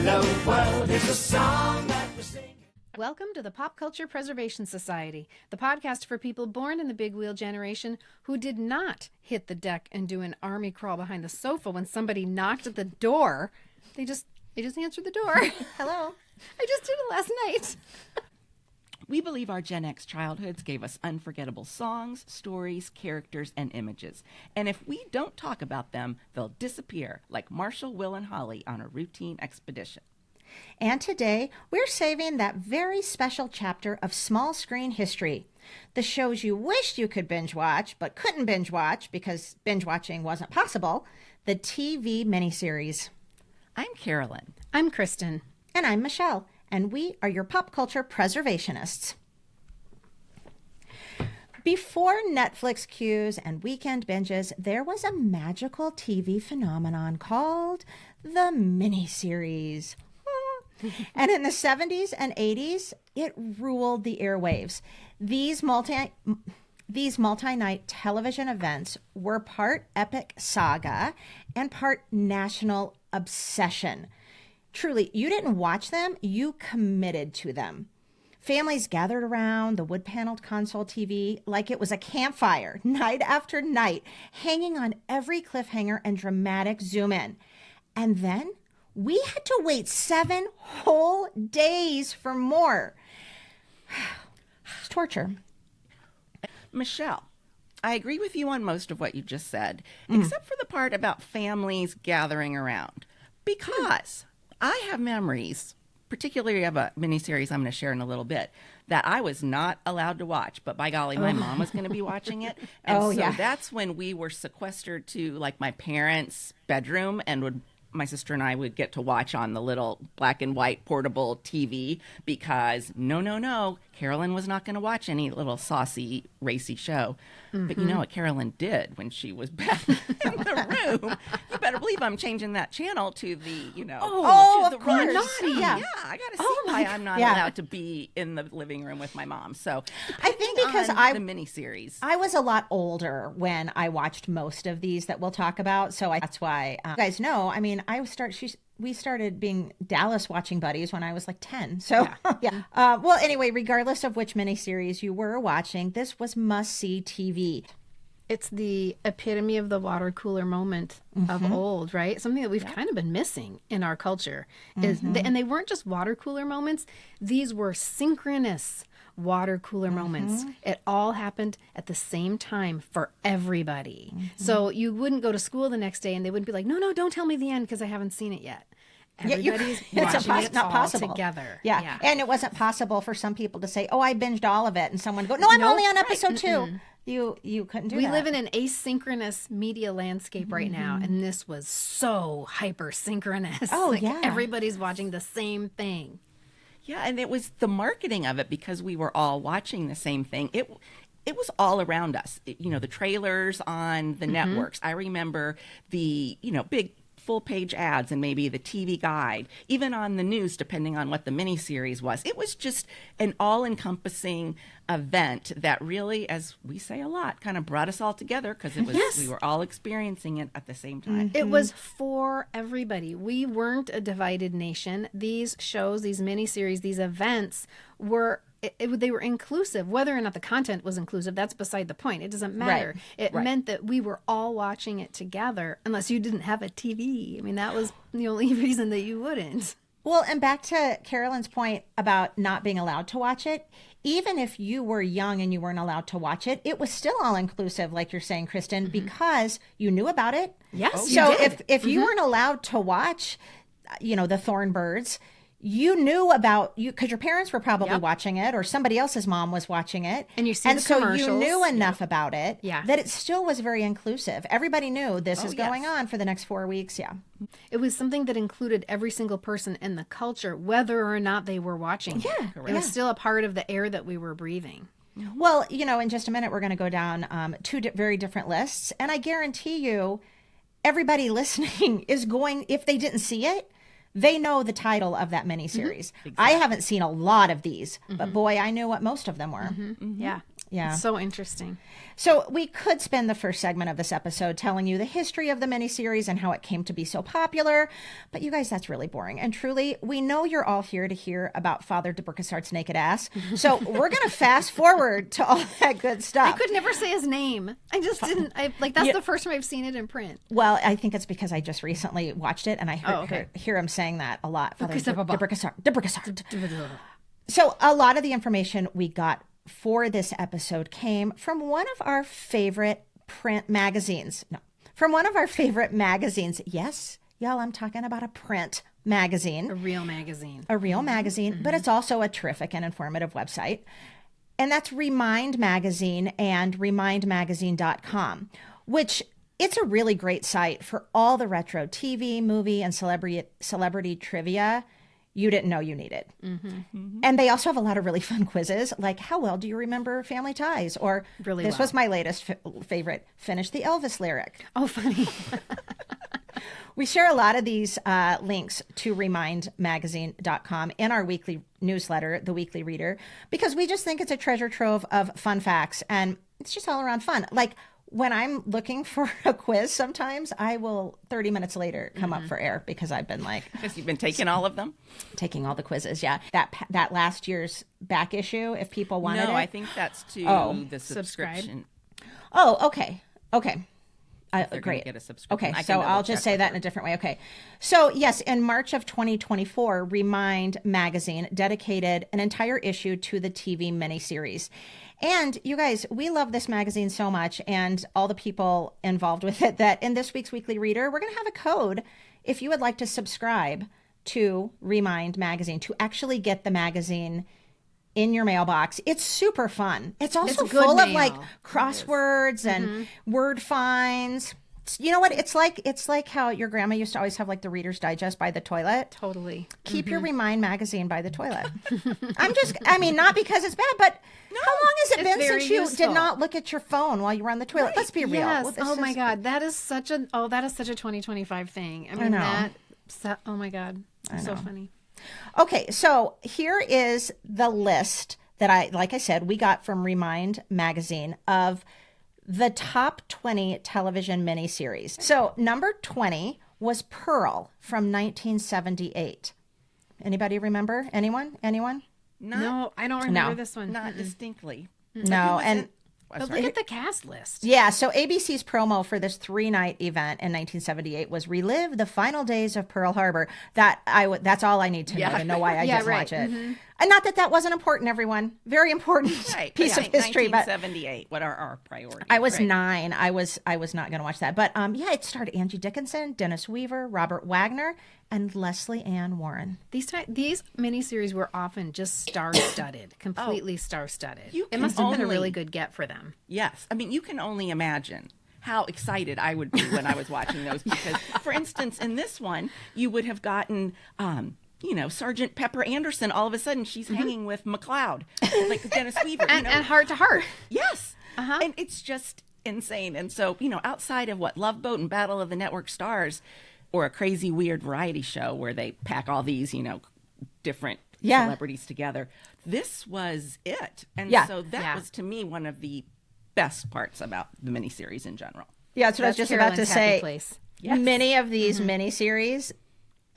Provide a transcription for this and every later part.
Hello World is a song that we sing. Welcome to the Pop Culture Preservation Society, the podcast for people born in the big wheel generation who did not hit the deck and do an army crawl behind the sofa when somebody knocked at the door. They just answered the door. Hello. I just did it last night. We believe our Gen X childhoods gave us unforgettable songs, stories, characters, and images. And if we don't talk about them, they'll disappear like Marshall, Will, and Holly on a routine expedition. And today, we're saving that very special chapter of small screen history. The shows you wished you could binge watch, but couldn't binge watch because binge watching wasn't possible. The TV miniseries. I'm Carolyn. I'm Kristen. And I'm Michelle. And we are your pop culture preservationists. Before Netflix queues and weekend binges, there was a magical TV phenomenon called the miniseries. And in the 70s and 80s, it ruled the airwaves. These multi-night television events were part epic saga and part national obsession. Truly, you didn't watch them, you committed to them. Families gathered around the wood-paneled console TV like it was a campfire, night after night, hanging on every cliffhanger and dramatic zoom-in. And then we had to wait 7 whole days for more. It's torture. Michelle, I agree with you on most of what you just said, except for the part about families gathering around. Because I have memories, particularly of a miniseries I'm going to share in a little bit, that I was not allowed to watch, but by golly, my mom was going to be watching it. And that's when we were sequestered to like my parents' bedroom and my sister and I would get to watch on the little black and white portable TV because no, Carolyn was not going to watch any little saucy, racy show. Mm-hmm. But you know what Carolyn did when she was back in the room? You better believe I'm changing that channel to the, to the of course. naughty. Yeah, I got to see why I'm not allowed to be in the living room with my mom. So I think because the miniseries, I was a lot older when I watched most of these that we'll talk about. So that's why you guys know. I mean, we started being Dallas watching buddies when I was like 10. So, well, anyway, regardless of which miniseries you were watching, this was must-see TV. It's the epitome of the water cooler moment of old, right? Something that we've kind of been missing in our culture. And they weren't just water cooler moments. These were synchronous water cooler moments. It all happened at the same time for everybody. So you wouldn't go to school the next day and they wouldn't be like, no, don't tell me the end because I haven't seen it yet. Everybody's watching it not all possible. Together. Yeah. And it wasn't possible for some people to say, oh, I binged all of it. And someone go, no, I'm only on episode 2. You couldn't do that. We live in an asynchronous media landscape right now, and this was so hyper synchronous. Oh, yeah. Everybody's watching the same thing. Yeah, and it was the marketing of it because we were all watching the same thing. It was all around us. The trailers on the networks. I remember the, big full-page ads and maybe the TV guide, even on the news, depending on what the miniseries was. It was just an all-encompassing event that really, as we say a lot, kind of brought us all together because it was we were all experiencing it at the same time. It was for everybody. We weren't a divided nation. These shows, these miniseries, these events were they were inclusive. Whether or not the content was inclusive, that's beside the point. It doesn't matter. It meant that we were all watching it together, unless you didn't have a TV. I mean, that was the only reason that you wouldn't. Well, and back to Carolyn's point about not being allowed to watch it, even if you were young and you weren't allowed to watch it, it was still all-inclusive, like you're saying, Kristen, because you knew about it. Yes, so if you weren't allowed to watch, the Thorn Birds, you knew about you because your parents were probably watching it or somebody else's mom was watching it. And you see the commercials. So you knew enough about it that it still was very inclusive. Everybody knew this is going on for the next 4 weeks. Yeah. It was something that included every single person in the culture, whether or not they were watching. Yeah. It was still a part of the air that we were breathing. Well, in just a minute, we're going to go down 2 very different lists. And I guarantee you, everybody listening is going, if they didn't see it, they know the title of that miniseries. Exactly. I haven't seen a lot of these, but boy, I knew what most of them were. Yeah. Yeah. So interesting. So we could spend the first segment of this episode telling you the history of the miniseries and how it came to be so popular. But you guys, that's really boring. And truly, we know you're all here to hear about Father de Burkesart's naked ass. So we're going to fast forward to all that good stuff. I could never say his name. I just didn't. That's the first time I've seen it in print. Well, I think it's because I just recently watched it and I hear him saying that a lot. Father de Burkesart. So a lot of the information we got for this episode came from one of our favorite print magazines. No, from one of our favorite magazines. Yes, y'all, I'm talking about a print magazine. A real magazine. A real magazine, but it's also a terrific and informative website. And that's Remind Magazine and remindmagazine.com, which it's a really great site for all the retro TV, movie, and celebrity trivia you didn't know you needed. And they also have a lot of really fun quizzes, like how well do you remember Family Ties? Or this was my latest favorite, finish the Elvis lyric. Oh, funny. We share a lot of these links to remindmagazine.com in our weekly newsletter, The Weekly Reader, because we just think it's a treasure trove of fun facts and it's just all around fun. Like when I'm looking for a quiz, sometimes I will 30 minutes later come up for air because I've been like, Because you've been taking all of them? taking all the quizzes. Yeah. That last year's back issue, if people wanted it. No, I think that's to the subscription. Oh, okay. Okay. They're gonna Great. get a subscription. Okay, so I'll just say that in a different way. Okay. So, yes, in March of 2024, Remind Magazine dedicated an entire issue to the TV miniseries. And you guys, we love this magazine so much and all the people involved with it that in this week's Weekly Reader, we're going to have a code if you would like to subscribe to Remind Magazine to actually get the magazine in your mailbox. It's super fun. It's also full of like crosswords and word finds. You know what? It's like how your grandma used to always have like the Reader's Digest by the toilet. Totally. Keep your Remind magazine by the toilet. Not because it's bad, but how long has it been since you did not look at your phone while you were on the toilet? Right. Let's be real. Yes. Well, my God. That is such a 2025 thing. I know. Oh my God. So funny. Okay, so here is the list that like I said, we got from Remind Magazine of the top 20 television miniseries. So number 20 was Pearl from 1978. Anybody remember? Anyone? No, I don't remember this one. Not distinctly. No, and but look at the cast list. Yeah, so ABC's promo for this 3-night event in 1978 was relive the final days of Pearl Harbor. That's all I need to know why I didn't watch it. And not that wasn't important, everyone. Very important piece of history. 1978. What are our priorities? I was 9. I was not going to watch that. But it starred Angie Dickinson, Dennis Weaver, Robert Wagner, and Leslie Ann Warren. These miniseries were often just star-studded, completely star-studded. It must have been a really good get for them. Yes. I mean, you can only imagine how excited I would be when I was watching those. Because, for instance, in this one, you would have gotten... Sergeant Pepper Anderson, all of a sudden she's hanging with McLeod, like Dennis Weaver. and Heart to Heart. Yes. And it's just insane. And so, outside of Love Boat and Battle of the Network Stars, or a crazy, weird variety show where they pack all these, different celebrities together, this was it. And so that was, to me, one of the best parts about the miniseries in general. Yeah, that's what I was just about to say. Yes. Many of these miniseries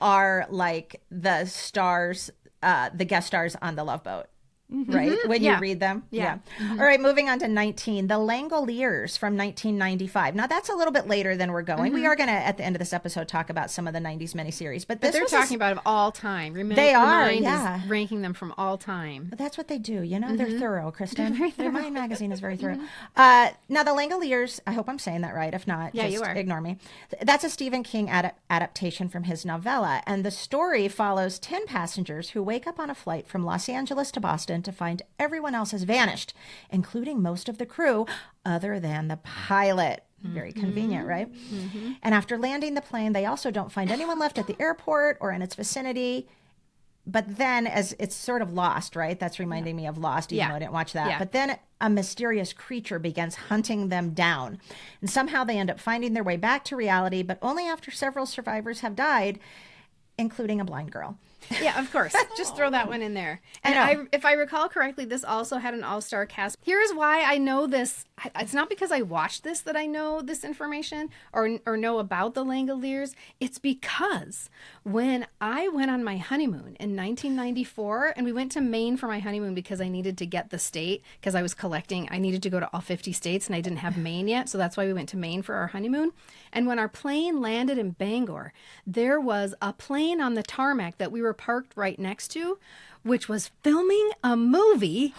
are like the stars, the guest stars on the Love Boat, right? When you read them. Yeah. All right, moving on to 19, The Langoliers from 1995. Now, that's a little bit later than we're going. We are going to, at the end of this episode, talk about some of the 90s miniseries. But they're talking about of all time. Remember, they are, is ranking them from all time. But that's what they do. They're thorough, Kristen. My magazine is very thorough. Now, The Langoliers, I hope I'm saying that right. If not, just you are. Ignore me. That's a Stephen King adaptation from his novella. And the story follows 10 passengers who wake up on a flight from Los Angeles to Boston to find everyone else has vanished, including most of the crew, other than the pilot. Very convenient, right? And after landing the plane, they also don't find anyone left at the airport or in its vicinity. But then, as it's sort of Lost, right? That's reminding me of Lost, even though I didn't watch that. But then a mysterious creature begins hunting them down. And somehow they end up finding their way back to reality, but only after several survivors have died. including a blind girl. Yeah, of course. Just throw that one in there. And if I recall correctly, this also had an all-star cast. Here's why I know this. It's not because I watched this that I know this information or know about the Langoliers. It's because when I went on my honeymoon in 1994, and we went to Maine for my honeymoon because I needed to get the state, because I was collecting. I needed to go to all 50 states, and I didn't have Maine yet, so that's why we went to Maine for our honeymoon. And when our plane landed in Bangor, there was a plane on the tarmac that we were parked right next to, which was filming a movie,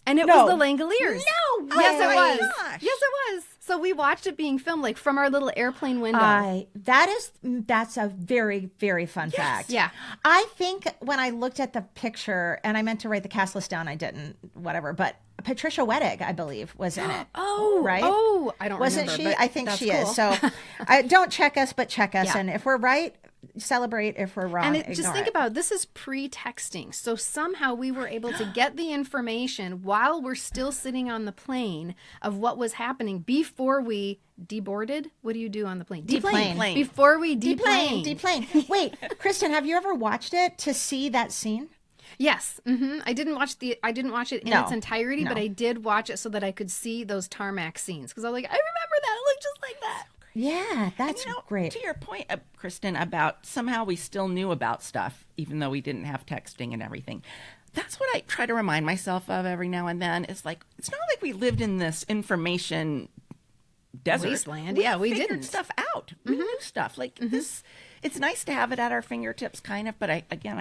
and it was the Langoliers. No way. Yes, it was. Gosh. Yes, it was. So we watched it being filmed, like from our little airplane window. That's a very, very fun fact. Yeah. I think when I looked at the picture, and I meant to write the cast list down, I didn't, whatever, but Patricia Wettig, I believe, was in it. Oh, right? Oh, I don't Wasn't remember. she? But I think that's she cool. is. So don't check us, but check us. Yeah. And if we're right, celebrate. If we're wrong, And just ignore think it. about it. This is pre-texting. So somehow we were able to get the information while we're still sitting on the plane of what was happening before we deboarded. What do you do on the plane? Deplane. Before we Deplane. deplane. Deplane. Wait, Kristen, have you ever watched it to see that scene? Yes. I didn't watch it in No. its entirety, No. but I did watch it so that I could see those tarmac scenes, because I was like, I remember that. It looked just like that. Yeah, that's great. To your point, Kristen, about somehow we still knew about stuff, even though we didn't have texting and everything. That's what I try to remind myself of every now and then. It's like, it's not like we lived in this information desert. Wasteland. Yeah, we figured didn't. stuff out. We knew stuff. Like this, it's nice to have it at our fingertips, kind of. But I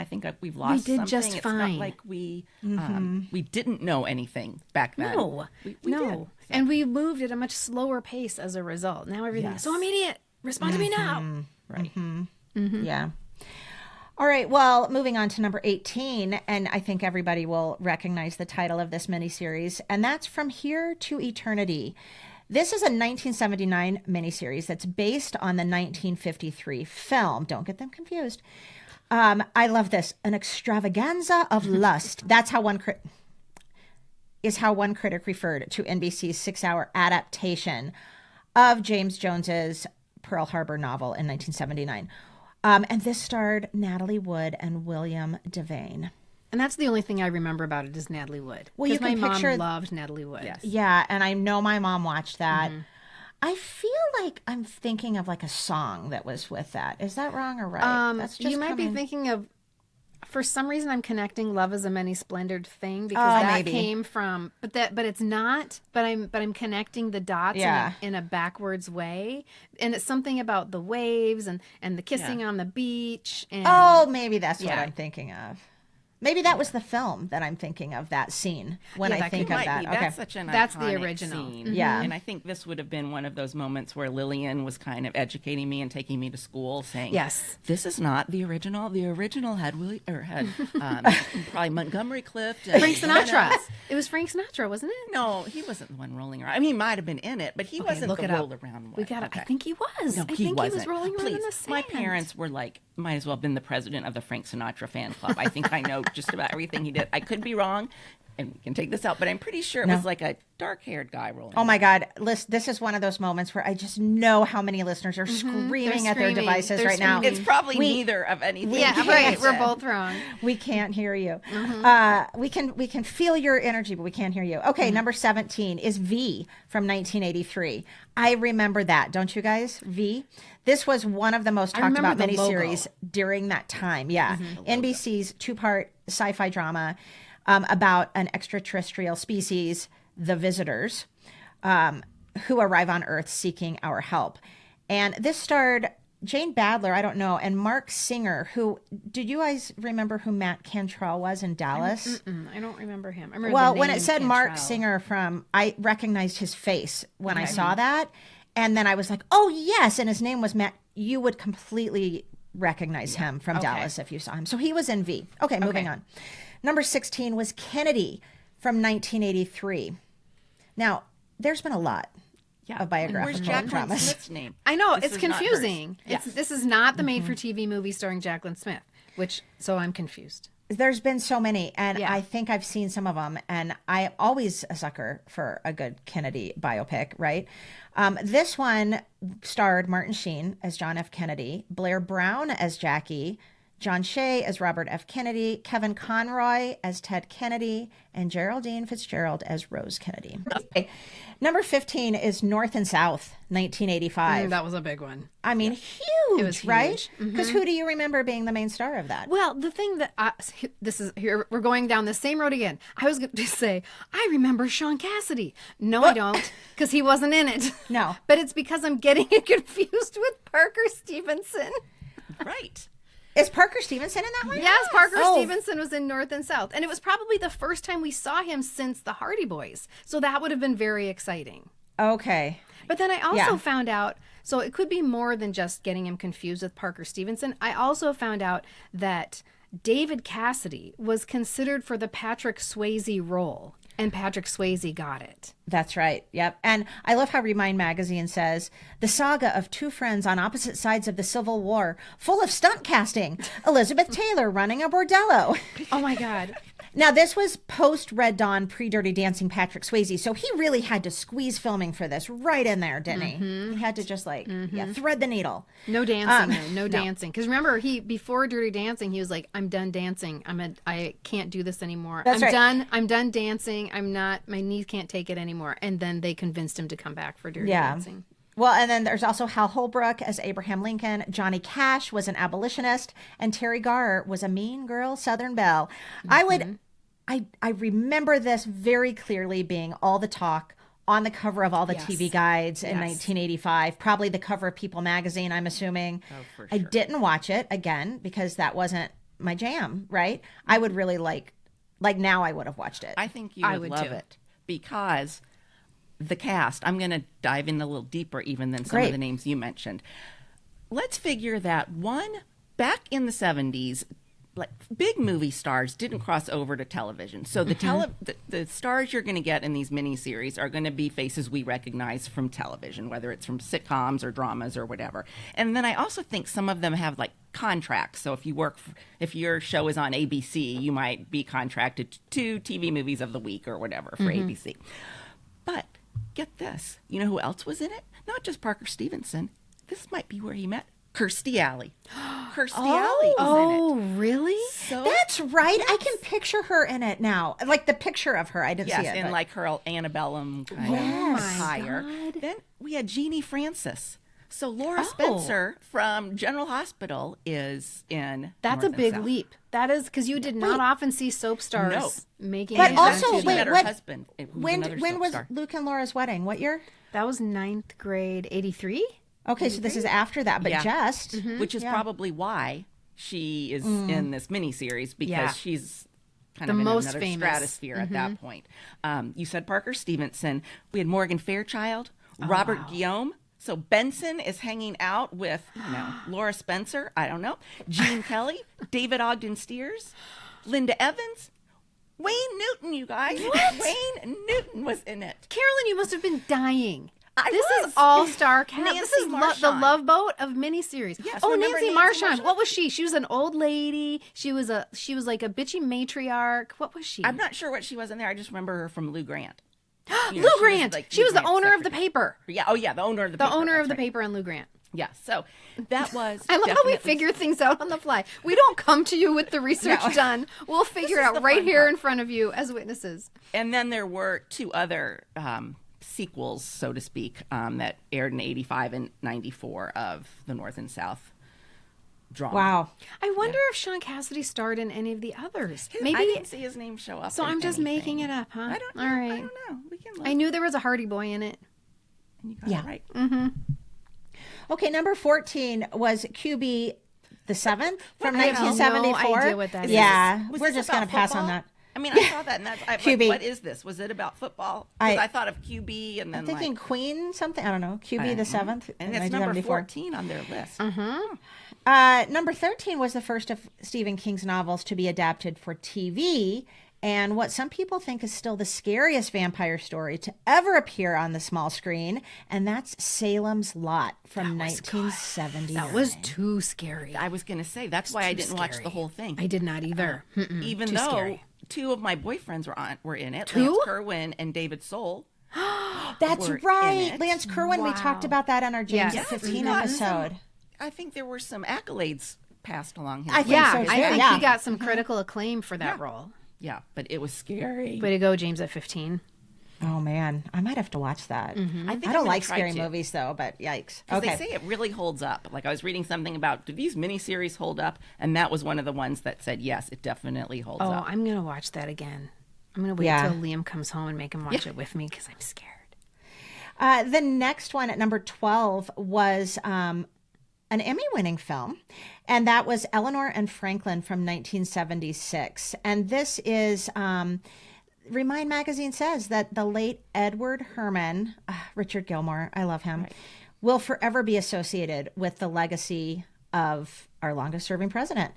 think we've lost did something. just it's fine. not like we didn't know anything back then. No, we no. did. And we moved at a much slower pace as a result. Now everything is so immediate. Respond to me now. Right. Yeah. All right. Well, moving on to number 18, and I think everybody will recognize the title of this miniseries, and that's From Here to Eternity. This is a 1979 miniseries that's based on the 1953 film. Don't get them confused. I love this. An extravaganza of lust. That's how one critic referred to NBC's 6-hour adaptation of James Jones's Pearl Harbor novel in 1979. And this starred Natalie Wood and William Devane. And that's the only thing I remember about it is Natalie Wood. Well, you Because can my picture- mom loved Natalie Wood. Yes. Yeah, and I know my mom watched that. I feel like I'm thinking of like a song that was with that. Is that wrong or right? That's just You might be coming- thinking of, for some reason, I'm connecting "Love Is a Many Splendored Thing" because that maybe. came from, but it's not. But I'm connecting the dots Yeah. in a backwards way, and it's something about the waves and the kissing on the beach. And Oh, maybe that's what Yeah. I'm thinking of. Maybe that was the film that I'm thinking of, that scene, when Yeah, I that think could- of Might that. be. Okay. That's such an That's the iconic original. scene. Yeah. And I think this would have been one of those moments where Lillian was kind of educating me and taking me to school, saying, Yes. this is not the original. The original had probably Montgomery Clift. And Frank Sinatra. It was Frank Sinatra, wasn't it? No, he wasn't the one rolling around. I mean, he might have been in it, but he wasn't look the it up. roll around one. We got it. Okay. I think he was. No, I think he wasn't. he was rolling around Please. in the sand. My parents were like, might as well have been the president of the Frank Sinatra fan club. I think I know just about everything he did. I could be wrong, and we can take this out, but I'm pretty sure it was like a dark-haired guy rolling. Oh my God. This is one of those moments where I just know how many listeners are screaming at their screaming. devices They're right now. screaming. It's probably We- neither of anything. Yeah, you right. said. We're both wrong. We can't hear you. We can feel your energy, but we can't hear you. Okay, number 17 is V from 1983. I remember that, don't you guys? V. This was one of the most talked remember about the logo. miniseries during that time. Yeah, NBC's 2-part sci-fi drama about an extraterrestrial species, the Visitors, who arrive on Earth seeking our help. And this starred Jane Badler, I don't know, and Mark Singer, who, did you guys remember who Matt Cantrell was in Dallas? I don't remember him. I remember Well, the when name it said Mark Cantrell. Singer I recognized his face when I saw that. And then I was like, oh, yes. And his name was Matt. You would completely recognize him from Dallas if you saw him. So he was in V. Okay, moving on. Number 16 was Kennedy from 1983. Now, there's been a lot of biographical Where's Jacqueline dramas. Smith's name? I know, This it's is not confusing. hers. Yes. This is not the made-for-TV movie starring Jacqueline Smith, so I'm confused. There's been so many, and Yeah. I think I've seen some of them, and I'm always a sucker for a good Kennedy biopic, right? This one starred Martin Sheen as John F. Kennedy, Blair Brown as Jackie, John Shea as Robert F. Kennedy, Kevin Conroy as Ted Kennedy, and Geraldine Fitzgerald as Rose Kennedy. Okay. Number 15 is North and South, 1985. That was a big one. I mean, huge, It was right? huge. Because who do you remember being the main star of that? Well, the thing that this is here, we're going down the same road again. I was going to say, I remember Sean Cassidy. No, I don't, because he wasn't in it. No. But it's because I'm getting it confused with Parker Stevenson. Right. Is Parker Stevenson in that one? Yes, Parker Oh. Stevenson was in North and South. And it was probably the first time we saw him since the Hardy Boys. So that would have been very exciting. Okay. But then I also Yeah. found out, so it could be more than just getting him confused with Parker Stevenson. I also found out that David Cassidy was considered for the Patrick Swayze role, and Patrick Swayze got it. That's right. Yep. And I love how Remind Magazine says the saga of two friends on opposite sides of the Civil War, full of stunt casting. Elizabeth Taylor running a bordello. Oh my God. Now, this was post Red Dawn, pre Dirty Dancing Patrick Swayze. So he really had to squeeze filming for this right in there, didn't he? He had to just thread the needle. No dancing, though. No dancing. Because remember, before Dirty Dancing, he was like, "I'm done dancing. I can't do this anymore. That's right. I'm done dancing. My knees can't take it anymore." And then they convinced him to come back for Dirty Dancing. Well, and then there's also Hal Holbrook as Abraham Lincoln. Johnny Cash was an abolitionist, and Terry Garr was a mean girl Southern belle. I remember this very clearly being all the talk on the cover of all the TV guides in 1985, probably the cover of People magazine, I'm assuming. Oh, for I sure. didn't watch it again because that wasn't my jam, right? I would really like now I would have watched it. I think you I would would love too. it because the cast, I'm going to dive in a little deeper even than some Great. of the names you mentioned. Let's figure that back in the 70s, like big movie stars didn't cross over to television. So the stars you're going to get in these miniseries are going to be faces we recognize from television, whether it's from sitcoms or dramas or whatever. And then I also think some of them have like contracts. So if your show is on ABC, you might be contracted to 2 TV movies of the week or whatever for ABC. But get this, you know who else was in it? Not just Parker Stevenson. This might be where he met Kirstie Alley. Kirstie Alley was in it. Oh, really? So That's right. I can picture her in it now. Like the picture of her. I didn't see it. in but- like her antebellum kind Yes. of attire. God. Then we had Jeannie Francis. So Laura Spencer from General Hospital is in. That's North a and big South. leap. That is because you did not often see soap stars making But it also, into She wait, met her what- husband. Who's when another when soap was star. Luke and Laura's wedding? What year? That was 9th grade, 83. Okay, so this is after that, but Yeah. just Which is probably why she is in this miniseries because Yeah. she's kind The of in most another famous. stratosphere at that point. You said Parker Stevenson. We had Morgan Fairchild, Robert Guillaume. So Benson is hanging out with Laura Spencer. I don't know. Gene Kelly, David Ogden Stiers, Linda Evans, Wayne Newton. You guys, Wayne Newton was in it. Carolyn, you must have been dying. I This was. is all-star cast. This Nancy is the Marchand. Love Boat of miniseries. Yes, oh, remember Nancy Nancy Marchand. Marchand? What was she? She was an old lady. She was like a bitchy matriarch. What was she? I'm not sure what she was in there. I just remember her from Lou Grant. You know, Lou she was, Grant. like, She Lou was the Grant's owner of the secretary. paper. Yeah. Oh, yeah. The owner of the The paper. owner of That's the right. paper and Lou Grant. Yeah. So that was. I love how we definitely- figure things out on the fly. We don't come to you with the research done. We'll figure it is out the right fun here part. in front of you as witnesses. And then there were 2 other sequels, so to speak, that aired in 85 and 94 of the North and South drama. wow. I wonder if Sean Cassidy starred in any of the others. I Maybe. didn't see his name show up. So in I'm just making anything. it up, huh? I don't know. All right. I don't know. We can look. I knew there was a Hardy Boy in it. You got Yeah. it right. Okay, number 14 was QB the 7th from I have no 1974. idea what that is. Yeah, Was we're this just about going to pass on football? that. I mean, I saw that, and that's QB. what is this? Was it about football? Because I- I thought of QB, and then I'm thinking like, Queen something. I don't know. QB I the don't know. 7th. and in it's number 1974. 14 on their list. Number 13 was the first of Stephen King's novels to be adapted for TV, and what some people think is still the scariest vampire story to ever appear on the small screen, and that's Salem's Lot from 1970. That was too scary. I was going to say, that's why I didn't watch the whole thing. I did not either. Even Too though scary. two of my boyfriends were in it. Two? Lance Kerwin and David Soul. That's were in right. it. Lance Kerwin, we talked about that on our James Yes. at 15 Yeah. episode. I think there were some accolades passed along his I way. think Yeah, so, I too. think Yeah. he got some critical acclaim for that role. Yeah, but it was scary. Way to go, James at 15. Oh, man. I might have to watch that. I think I I'm don't gonna like try scary to. movies, though, but yikes. 'Cause Okay. they say it really holds up. Like I was reading something about, do these miniseries hold up? And that was one of the ones that said, yes, it definitely holds Oh, up. I'm going to watch that again. I'm going to wait Yeah. till Liam comes home and make him watch it with me because I'm scared. The next one at number 12 was an Emmy-winning film, and that was Eleanor and Franklin from 1976. And this is, Remind Magazine says that the late Edward Herman, Richard Gilmore, I love him, will forever be associated with the legacy of our longest-serving president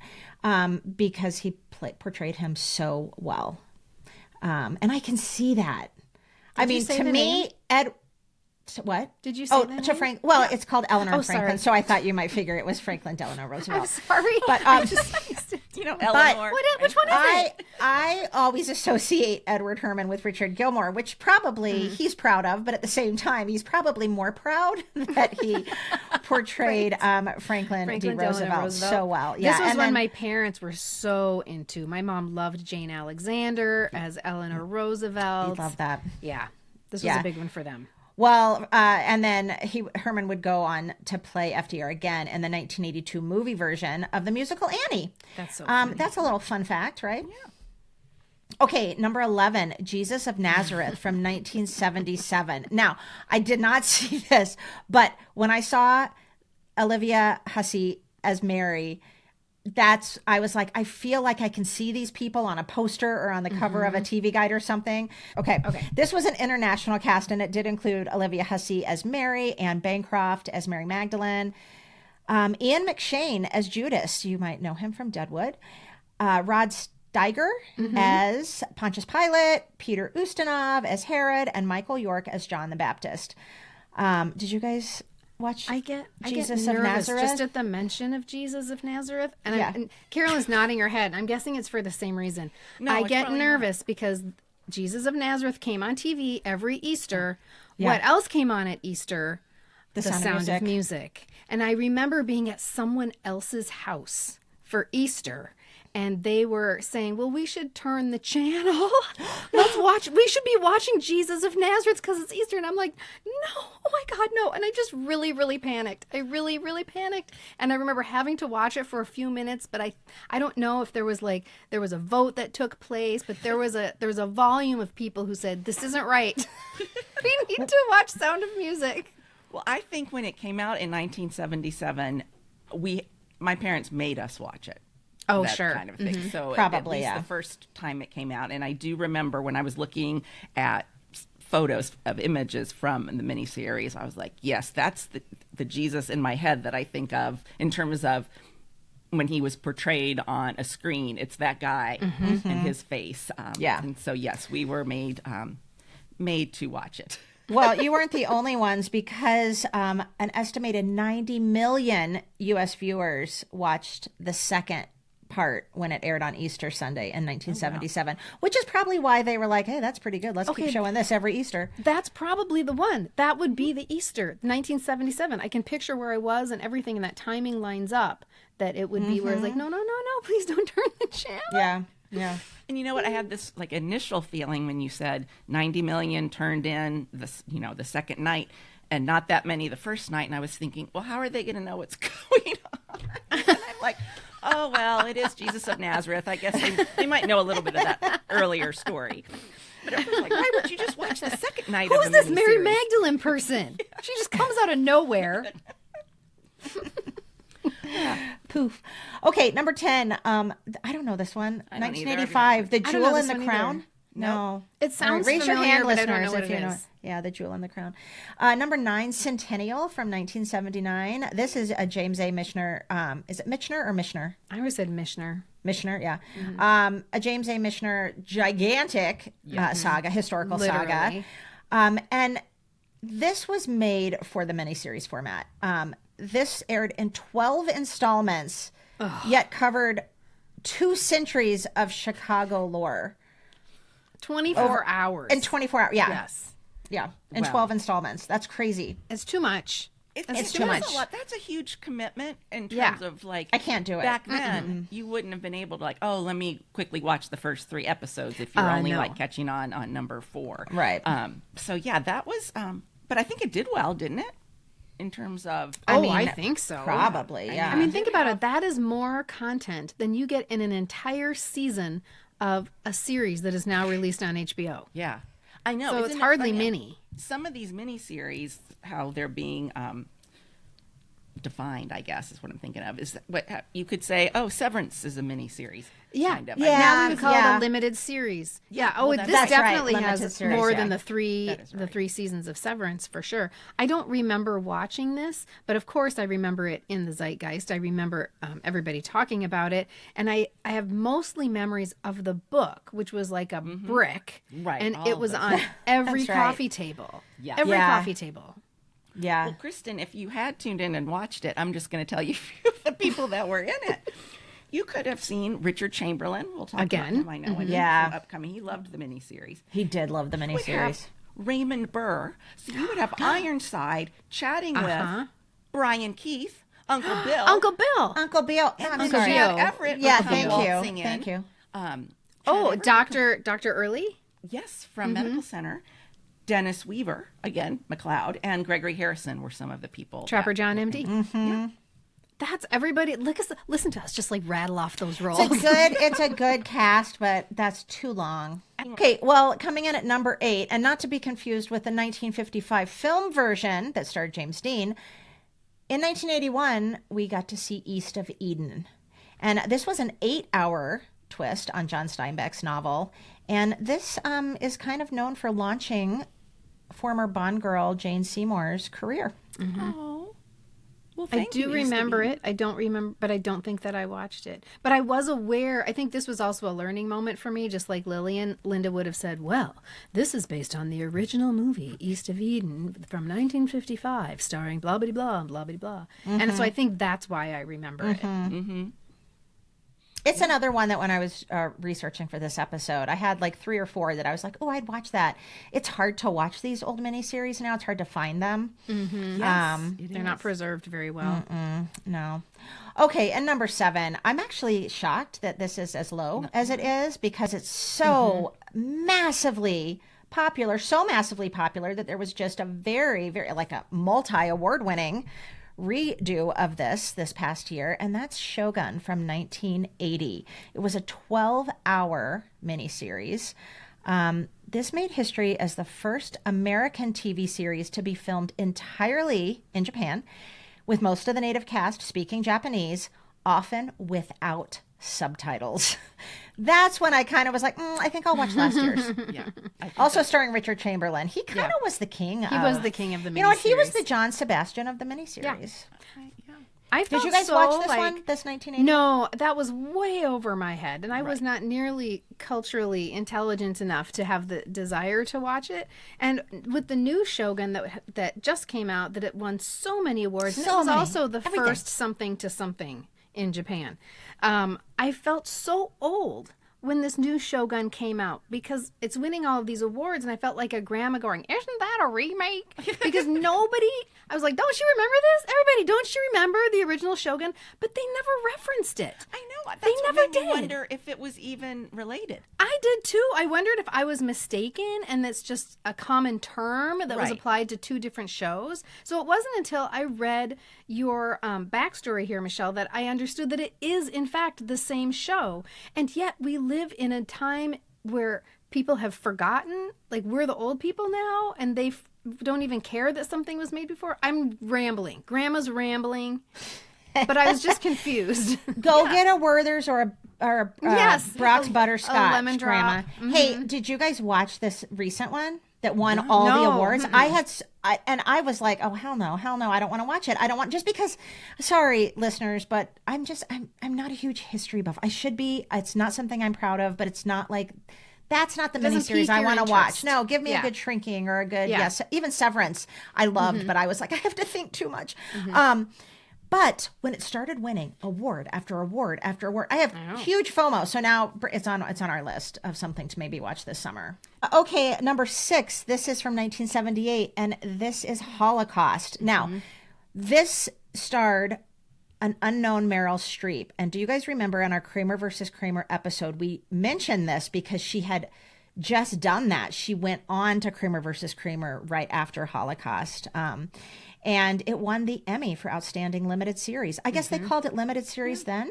because he portrayed him so well. And I can see that. I you mean, say to the me, what? Did you say the to name? Frank? Well, it's called Eleanor and sorry. Franklin, so I thought you might figure it was Franklin Delano Roosevelt. I'm sorry. But You know, Eleanor. Which one is it? I always associate Edward Herman with Richard Gilmore, which probably he's proud of, but at the same time, he's probably more proud that he portrayed Franklin D. Delano Roosevelt so well. Yeah, This was and one then- my parents were so into. My mom loved Jane Alexander as Eleanor Roosevelt. love that. Yeah. This was Yeah. a big one for them. Well, and then Herman would go on to play FDR again in the 1982 movie version of the musical Annie. That's so funny. That's a little fun fact, right? Yeah. Okay, number 11, Jesus of Nazareth from 1977. Now, I did not see this, but when I saw Olivia Hussey as Mary, I was like, I feel like I can see these people on a poster or on the cover of a TV guide or something. Okay. This was an international cast, and it did include Olivia Hussey as Mary, Anne Bancroft as Mary Magdalene, Ian McShane as Judas. You might know him from Deadwood. Rod Steiger as Pontius Pilate, Peter Ustinov as Herod, and Michael York as John the Baptist. Did you guys watch I get Jesus of nervous Nazareth? just at the mention of Jesus of Nazareth. And, Yeah. and Carolyn's nodding her head. I'm guessing it's for the same reason. No, I it's get probably nervous because Jesus of Nazareth came on TV every Easter. Yeah. What else came on at Easter? The The Sound of Sound Music. of Music. And I remember being at someone else's house for Easter. And they were saying, well, we should turn the channel. Let's watch. We should be watching Jesus of Nazareth because it's Easter. And I'm like, no, oh my God, no. And I just really, really panicked. I really, really panicked. And I remember having to watch it for a few minutes, but I don't know if there was a vote that took place, but there was a volume of people who said, this isn't right. We need to watch Sound of Music. Well, I think when it came out in 1977, my parents made us watch it. Oh, that sure. kind of thing. So Probably, at least yeah. the first time it came out, and I do remember when I was looking at photos of images from the miniseries, I was like, yes, that's the Jesus in my head that I think of in terms of when he was portrayed on a screen. It's that guy and his face. Yeah. And so yes, we were made to watch it. Well, you weren't the only ones because an estimated 90 million U.S. viewers watched the second part when it aired on Easter Sunday in 1977, which is probably why they were like, hey, that's pretty good. Let's keep showing this every Easter. That's probably the one. That would be the Easter, 1977. I can picture where I was and everything, and that timing lines up that it would be where it's like, no, please don't turn the channel. Yeah. Yeah. And you know what? I had this like initial feeling when you said 90 million turned in the second night and not that many the first night. And I was thinking, well, how are they going to know what's going on? And I'm like, oh, well, it is Jesus of Nazareth. I guess they might know a little bit of that earlier story. But I was like, why would you just watch the second night Who's of the this Mary miniseries? Magdalene person? She just comes out of nowhere. Poof. Okay, number 10. I don't know this one. I don't either. 1985, The I don't know Jewel this in the one Crown. either. No. It sounds Raise your familiar, hand, but I don't listeners, know what if it you know. is. Yeah, The Jewel in the Crown. Number 9, Centennial from 1979. This is a James A. Michener. Is it Michener or Michener? I always said Mishner. Mishner, yeah. A James A. Mishner gigantic saga, historical saga. Literally. And this was made for the miniseries format. This aired in 12 installments, yet covered 2 centuries of Chicago lore. 24 hours. In 24 hours, yeah. Yes. Yeah, in 12 installments. That's crazy. It's too much. It's too much. A lot. That's a huge commitment in terms Yeah. of like. I can't do it. Back then, you wouldn't have been able to like, oh, let me quickly watch the first 3 episodes if you're only no. like catching on number 4. Right. So yeah, that was. But I think it did well, didn't it? In terms of. I think so. Probably, yeah. I mean, think about it. That is more content than you get in an entire season of a series that is now released on HBO. Yeah, I know. So Isn't it's it hardly funny? mini. Some of these miniseries, how they're being defined, I guess, is what I'm thinking of. Is what you could say? Oh, Severance is a miniseries. Yeah. Kind of. Yeah. Now we would call yeah. it a limited series. Yeah, Oh, well, this that's right, definitely limited has series, more yeah. than the 3 That is right. 3 seasons of Severance for sure. I don't remember watching this, but of course I remember it in the zeitgeist. I remember everybody talking about it, and I have mostly memories of the book, which was like a brick, Right, and all it of was those. on every That's right. coffee table. Yeah. Every Yeah. coffee table. Yeah. Well, Kristen, if you had tuned in and watched it, I'm just going to tell you a few of the people that were in it. You could have seen Richard Chamberlin. We'll talk Again. about him. I know. And Yeah. upcoming. He loved the miniseries. He did love the You would miniseries. have Raymond Burr. So you would have Ironside chatting with Brian Keith, Uncle Bill. Uncle Bill. Uncle Bill. and I'm then sorry. Chad Bill. Everett. Yeah, would come thank waltzing you. in. Thank you. Chad Oh, Everett. Dr. Early? Yes, from Medical Center. Dennis Weaver, again, McLeod, and Gregory Harrison were some of the people. Trapper that- John MD. That's everybody. Listen to us just like rattle off those roles. It's a good cast, but that's too long. Okay, well, coming in at number 8, and not to be confused with the 1955 film version that starred James Dean, in 1981, we got to see East of Eden. And this was an 8-hour twist on John Steinbeck's novel. And this is kind of known for launching former Bond girl Jane Seymour's career. Oh. Well, I thank you, do East of remember Eden. it. I don't remember, but I don't think that I watched it. But I was aware. I think this was also a learning moment for me, just like Lillian. Linda would have said, well, this is based on the original movie, East of Eden, from 1955, starring blah, blah, blah, blah, blah, blah. And so I think that's why I remember it. It's another one that when I was researching for this episode, I had like 3 or 4 that I was like, oh, I'd watch that. It's hard to watch these old miniseries now. It's hard to find them. Yes, it They're not is. preserved very well. No. Okay, and number 7. I'm actually shocked that this is as low as it is because it's so massively popular, that there was just a very, very, like a multi-award winning redo of this past year, and that's Shōgun from 1980. It was a 12-hour miniseries. This made history as the first American TV series to be filmed entirely in Japan, with most of the native cast speaking Japanese, often without subtitles. That's when I kind of was like, I think I'll watch last year's. Yeah. Also starring Richard Chamberlin. He kind of was the king. He was the king of the miniseries. You know what? He was the John Sebastian of the miniseries. Yeah. I Did felt you guys so, watch this like, one? This 1980? No, that was way over my head, and I was not nearly culturally intelligent enough to have the desire to watch it. And with the new Shogun that just came out, that it won so many awards, and it So was many. also the Everything. first something to something in Japan. I felt so old when this new Shogun came out because it's winning all of these awards, and I felt like a grandma going, isn't that a remake? Because I was like, don't you remember this? Everybody, don't you remember the original Shogun? But they never referenced it. I know. That's They what never made me did. wonder if it was even related. I did too. I wondered if I was mistaken and that's just a common term that was Right. applied to 2 different shows. So it wasn't until I read your backstory here, Michelle, that I understood that it is, in fact, the same show. And yet we live in a time where people have forgotten, like we're the old people now, and they don't even care that something was made before. I'm rambling. Grandma's rambling. But I was just confused. Go get a Werther's or a Yes, Brock's a Butterscotch, lemon drop. Grandma. Hey, did you guys watch this recent one? that won all the No. awards. I was like, oh, hell no, I don't want to watch it. I don't want, just because, sorry, listeners, but I'm not a huge history buff. I should be. It's not something I'm proud of, but it's not like, that's not the Doesn't miniseries pique I your want to interest. watch. No, give me a Yeah. good Shrinking or a good, Yeah. yes, even Severance I loved, but I was like, I have to think too much. But when it started winning award after award after award, I have huge FOMO. So now it's on our list of something to maybe watch this summer. Okay, number 6. This is from 1978, and this is Holocaust. Now, this starred an unknown Meryl Streep. And do you guys remember in our Kramer versus Kramer episode, we mentioned this because she had just done that. She went on to Kramer versus Kramer right after Holocaust. And it won the Emmy for Outstanding Limited Series. I guess they called it Limited Series then,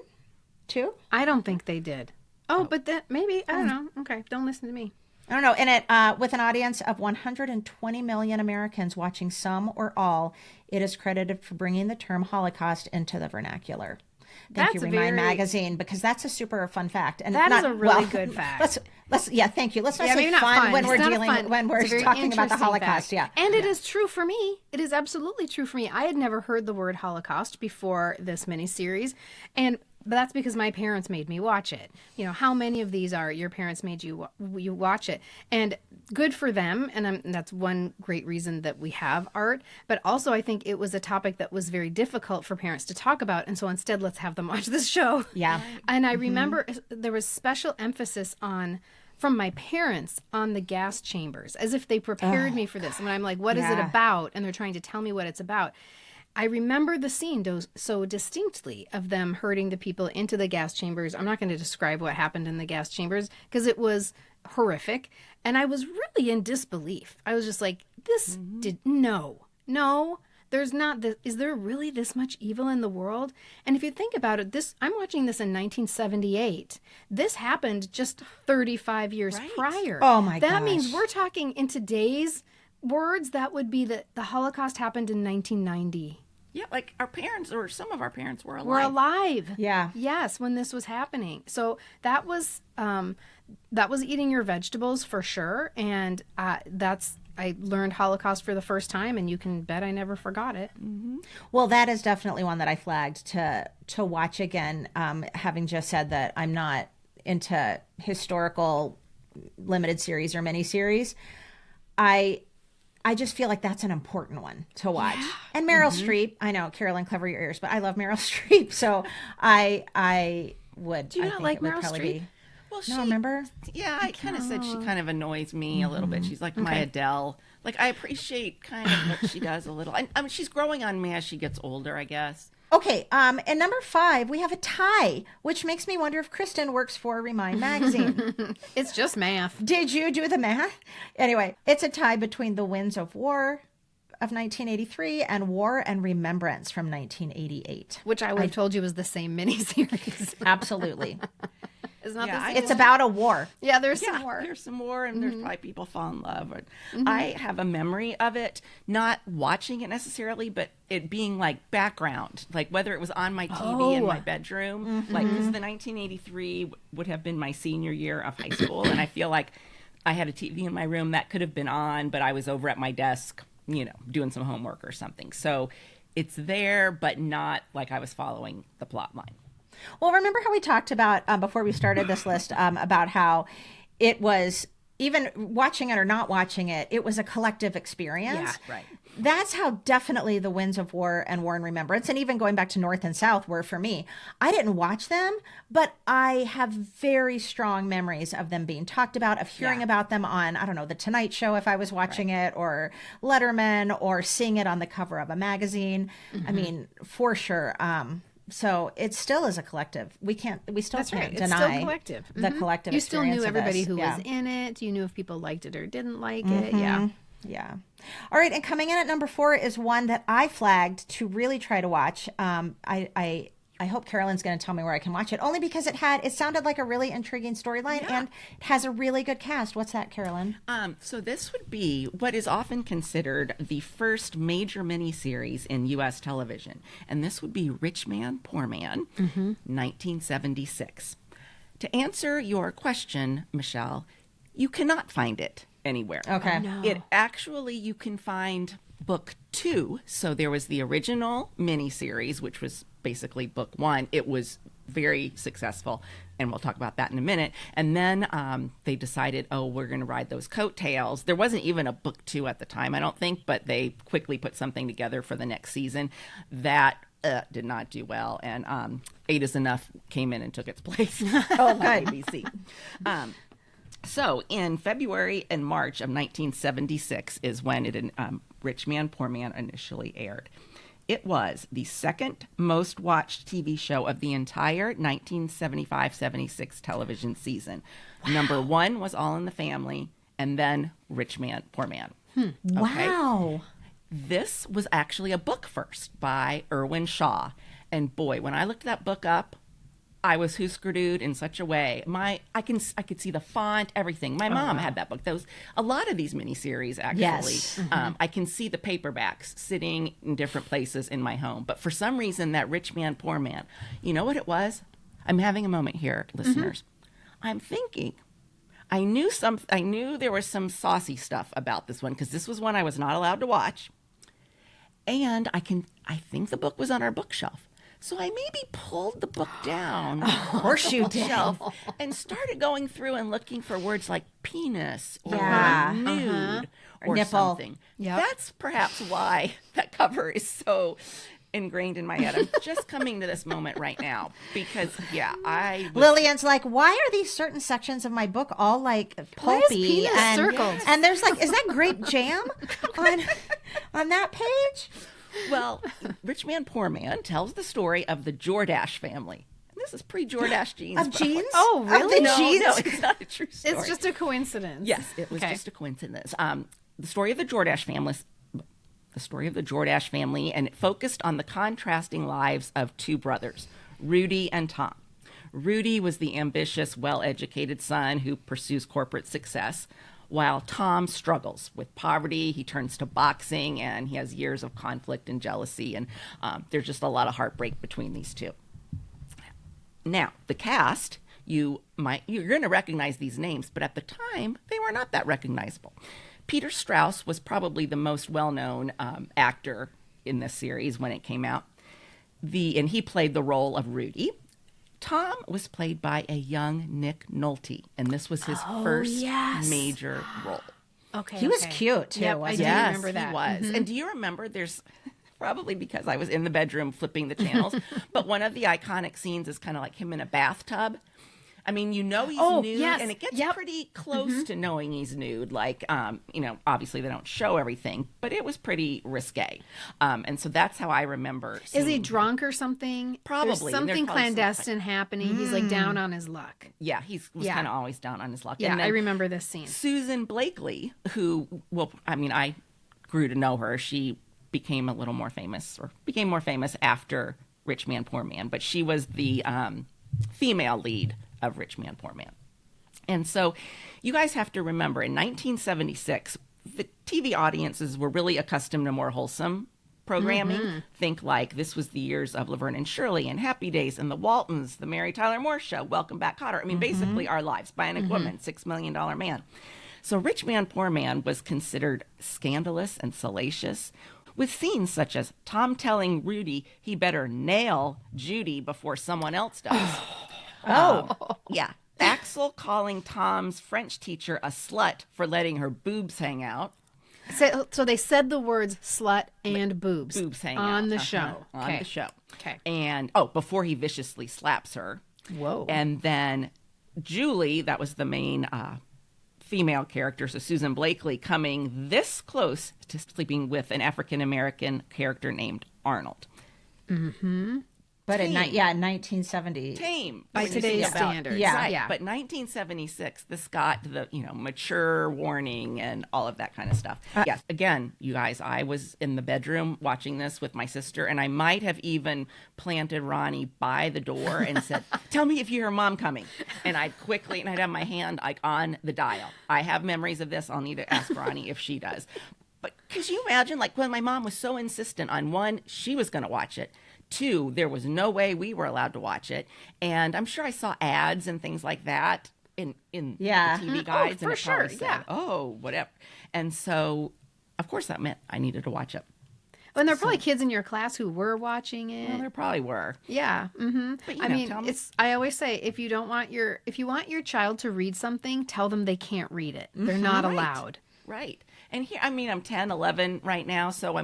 too? I don't think they did. But that maybe, I don't know. Okay, don't listen to me. I don't know. And it, with an audience of 120 million Americans watching some or all, it is credited for bringing the term Holocaust into the vernacular. Thank you, That's Remind very- Magazine, because that's a super fun fact. And That is not, a really well, good fact. Thank you. Let's not Yeah, say maybe not fun when It's we're not dealing fun. when we're It's a very talking about the interesting Holocaust. fact. Yeah. And it is true for me. It is absolutely true for me. I had never heard the word Holocaust before this miniseries. But that's because my parents made me watch it. You know, how many of these are your parents made you watch it? And good for them. And that's one great reason that we have art. But also, I think it was a topic that was very difficult for parents to talk about. And so instead, let's have them watch this show. Yeah. And I remember there was special emphasis from my parents on the gas chambers, as if they prepared me for this. And I'm like, what is it Yeah. about? And they're trying to tell me what it's about. I remember the scene so distinctly of them herding the people into the gas chambers. I'm not going to describe what happened in the gas chambers because it was horrific. And I was really in disbelief. I was just like, no, there's not this. Is there really this much evil in the world? And if you think about it, I'm watching this in 1978. This happened just 35 years prior. Oh my That means gosh. we're talking in today's words, that would be that the Holocaust happened in 1990. Yeah, like our parents or some of our parents were alive. We're alive. Yeah. Yes, when this was happening. So that was eating your vegetables for sure. And I learned Holocaust for the first time, and you can bet I never forgot it. Well, that is definitely one that I flagged to watch again, having just said that I'm not into historical limited series or miniseries. I just feel like that's an important one to watch. Yeah. And Meryl Streep, I know, Carolyn, cover your ears, but I love Meryl Streep, so I would. Do you not like Meryl Streep? Well, No, remember? Yeah, I kind of said she kind of annoys me a little bit. She's like my Adele. Like, I appreciate kind of what she does a little. I mean, she's growing on me as she gets older, I guess. Okay, and number 5, we have a tie, which makes me wonder if Kristen works for Remind Magazine. It's just math. Did you do the math? Anyway, it's a tie between The Winds of War of 1983 and War and Remembrance from 1988. Which I would have told you was the same miniseries. Absolutely. It's not Yeah, the same. It's about a war. Yeah, there's Yeah, some more. there's some more, and there's probably people fall in love. I have a memory of it, not watching it necessarily, but it being like background, like whether it was on my TV in my bedroom, like because the 1983 would have been my senior year of high school, and I feel like I had a TV in my room that could have been on, but I was over at my desk, doing some homework or something. So it's there, but not like I was following the plot line. Well, remember how we talked about, before we started this list, about how it was, even watching it or not watching it, it was a collective experience. Yeah, right. That's how definitely The Winds of War and War and Remembrance, and even going back to North and South, were for me. I didn't watch them, but I have very strong memories of them being talked about, of hearing about them on, I don't know, The Tonight Show if I was watching it, or Letterman, or seeing it on the cover of a magazine. I mean, for sure. So it still is a collective. We still That's can't right. It's deny still collective. the collective You still experience knew of everybody this. who Yeah. was in it. You knew if people liked it or didn't like it. Yeah. Yeah. All right. And coming in at number 4 is one that I flagged to really try to watch. I hope Carolyn's going to tell me where I can watch it, only because it sounded like a really intriguing storyline and it has a really good cast. What's that, Carolyn? So this would be what is often considered the first major miniseries in U.S. television, and this would be Rich Man, Poor Man, 1976. To answer your question, Michelle, you cannot find it anywhere. Okay. No. It actually, you can find book 2. So there was the original miniseries, which was basically book 1. It was very successful, and we'll talk about that in a minute. And then they decided, we're going to ride those coattails. There wasn't even a book 2 at the time, I don't think, but they quickly put something together for the next season that did not do well. And 8 is Enough came in and took its place. Oh, good. ABC. So in February and March of 1976 is when Rich Man, Poor Man initially aired. It was the second most watched TV show of the entire 1975-76 television season. Wow. Number 1 was All in the Family, and then Rich Man, Poor Man. Okay? Wow. This was actually a book first by Irwin Shaw. And boy, when I looked that book up, I was Husker-Du'd in such a way. I could see the font, everything. My mom had that book. A lot of these miniseries, actually. Yes. I can see the paperbacks sitting in different places in my home. But for some reason, that Rich Man, Poor Man, you know what it was? I'm having a moment here, listeners. I'm thinking, I knew there was some saucy stuff about this one because this was one I was not allowed to watch. And I think the book was on our bookshelf. So I maybe pulled the book down, Of course you did. shelf, and started going through and looking for words like penis or Yeah. nude or nipple. something. Yep. That's perhaps why that cover is so ingrained in my head. I'm just coming to this moment right now because, Lillian's like, why are these certain sections of my book all like Why is pulpy penis and circled? and there's like, is that grape jam on that page? Well, Rich Man, Poor Man tells the story of the Jordache family. And this is pre-Jordache jeans. Of jeans? Oh, Of really? the No, jeans? no, it's not a true story. It's just a coincidence. Yes, it was Okay. just a coincidence. The story of the Jordache family, and it focused on the contrasting lives of 2 brothers, Rudy and Tom. Rudy was the ambitious, well-educated son who pursues corporate success, while Tom struggles with poverty. He turns to boxing, and he has years of conflict and jealousy, and there's just a lot of heartbreak between these 2. Now, the cast, you're going to recognize these names, but at the time, they were not that recognizable. Peter Strauss was probably the most well-known actor in this series when it came out, and he played the role of Rudy. Tom was played by a young Nick Nolte, and this was his first major role. Okay. He was cute too. Yep, I wasn't do he? Yes, remember that. he was. And do you remember there's probably because I was in the bedroom flipping the channels, but one of the iconic scenes is kind of like him in a bathtub. I mean, he's nude, yes. and it gets Yep. pretty close to knowing he's nude. Like, obviously they don't show everything, but it was pretty risque. And so that's how I remember Is he seeing- drunk or something? Probably. There's There's something probably some clandestine happening. He's like down on his luck. Yeah, he was Yeah. kind of always down on his luck. Yeah, And then I remember this scene. Susan Blakely, I grew to know her. She became more famous after Rich Man, Poor Man, but she was the female lead of Rich Man, Poor Man. And so you guys have to remember, in 1976, the TV audiences were really accustomed to more wholesome programming. Think like this was the years of Laverne and Shirley and Happy Days and the Waltons, the Mary Tyler Moore Show, Welcome Back, Kotter. I mean, basically our lives. Bionic Woman, $6 Million Man. So Rich Man, Poor Man was considered scandalous and salacious, with scenes such as Tom telling Rudy he better nail Judy before someone else does. Yeah. Axel calling Tom's French teacher a slut for letting her boobs hang out. So they said the words slut and boobs. Boobs hang on out. the show. On the show. Okay. And, before he viciously slaps her. Whoa. And then Julie, that was the main female character, so Susan Blakely, coming this close to sleeping with an African-American character named Arnold. But in Tame. 1970. Tame. By When you today's think about- standards. Yeah. Right. Yeah. But 1976, this got the, mature warning and all of that kind of stuff. Yes. Again, you guys, I was in the bedroom watching this with my sister, and I might have even planted Ronnie by the door and said, tell me if you hear Mom coming. And I'd have my hand like on the dial. I have memories of this. I'll need to ask Ronnie if she does. But could you imagine, like, when my mom was so insistent on, 1, she was going to watch it. 2, there was no way we were allowed to watch it. And I'm sure I saw ads and things like that in Yeah. the TV guides, for and it probably sure, said, yeah. "Oh, whatever." And so, of course, that meant I needed to watch it. And there are probably kids in your class who were watching it. Well, there probably were. Yeah. Mm-hmm. But, you I know, mean, tell 'em- I always say if you want your child to read something, tell them they can't read it. They're not Right. allowed. Right. And here, I mean, I'm 10, 11 right now, so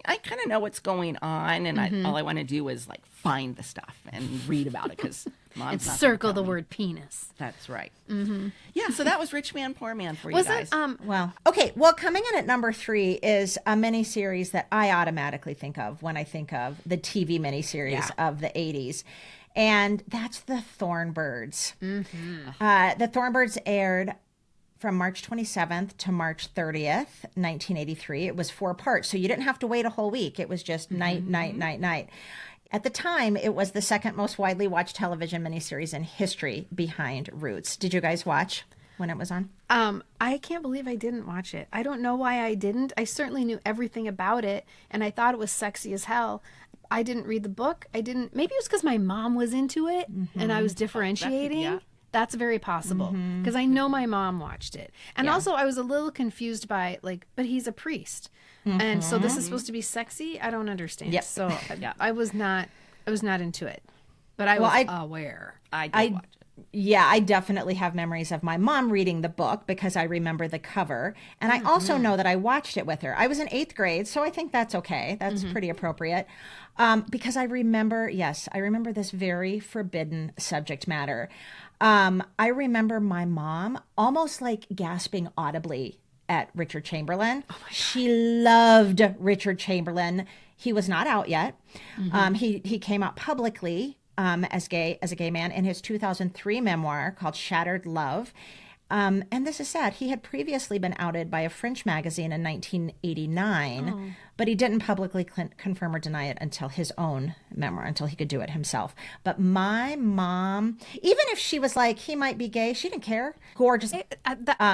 I kind of know what's going on, and all I want to do is like find the stuff and read about it because mom's And not gonna circle tell the me. word penis. That's right. Mm-hmm. Yeah. So that was Rich Man, Poor Man for Was you guys. it Well, okay. Well, coming in at number 3 is a miniseries that I automatically think of when I think of the TV miniseries of the 80s. And that's the Thorn Birds. The Thorn Birds aired from March 27th to March 30th, 1983. It was 4 parts, so you didn't have to wait a whole week. It was just night, night, night, night. At the time, it was the second most widely watched television miniseries in history behind Roots. Did you guys watch when it was on? I can't believe I didn't watch it. I don't know why I didn't. I certainly knew everything about it, and I thought it was sexy as hell. I didn't read the book. Maybe it was because my mom was into it, and I was differentiating. yeah. That's very possible because I know my mom watched it. And also I was a little confused by but he's a priest. And so this is supposed to be sexy? I don't understand. Yep. So I was not into it. But I was aware. I did watch it. Yeah, I definitely have memories of my mom reading the book because I remember the cover. And I also know that I watched it with her. I was in 8th grade, so I think that's okay. That's pretty appropriate. Because I remember this very forbidden subject matter. I remember my mom almost like gasping audibly at Richard Chamberlin. Oh my God. She loved Richard Chamberlin. He was not out yet. He came out publicly as a gay man in his 2003 memoir called Shattered Love. And this is sad. He had previously been outed by a French magazine in 1989, but he didn't publicly confirm or deny it until his own memoir, until he could do it himself. But my mom, even if she was like, he might be gay, she didn't care. Gorgeous.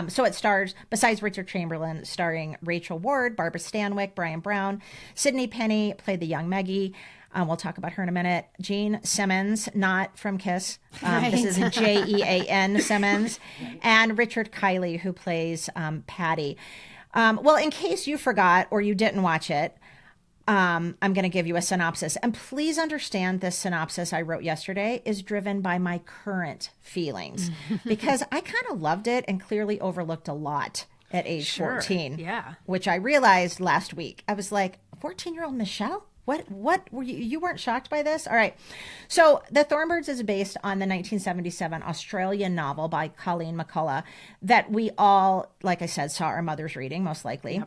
So it stars, besides Richard Chamberlain, starring Rachel Ward, Barbara Stanwyck, Brian Brown, Sydney Penny played the young Maggie. We'll talk about her in a minute. Jean Simmons, not from Kiss. This is Jean Simmons. And Richard Kiley, who plays Patty. Well, in case you forgot or you didn't watch it, I'm going to give you a synopsis. And please understand this synopsis I wrote yesterday is driven by my current feelings. Because I kind of loved it and clearly overlooked a lot at age 14. Yeah. Which I realized last week. I was like, 14-year-old Michelle? What were you weren't shocked by this? All right. So The Thorn Birds is based on the 1977 Australian novel by Colleen McCullough that we all, like I said, saw our mothers reading, most likely.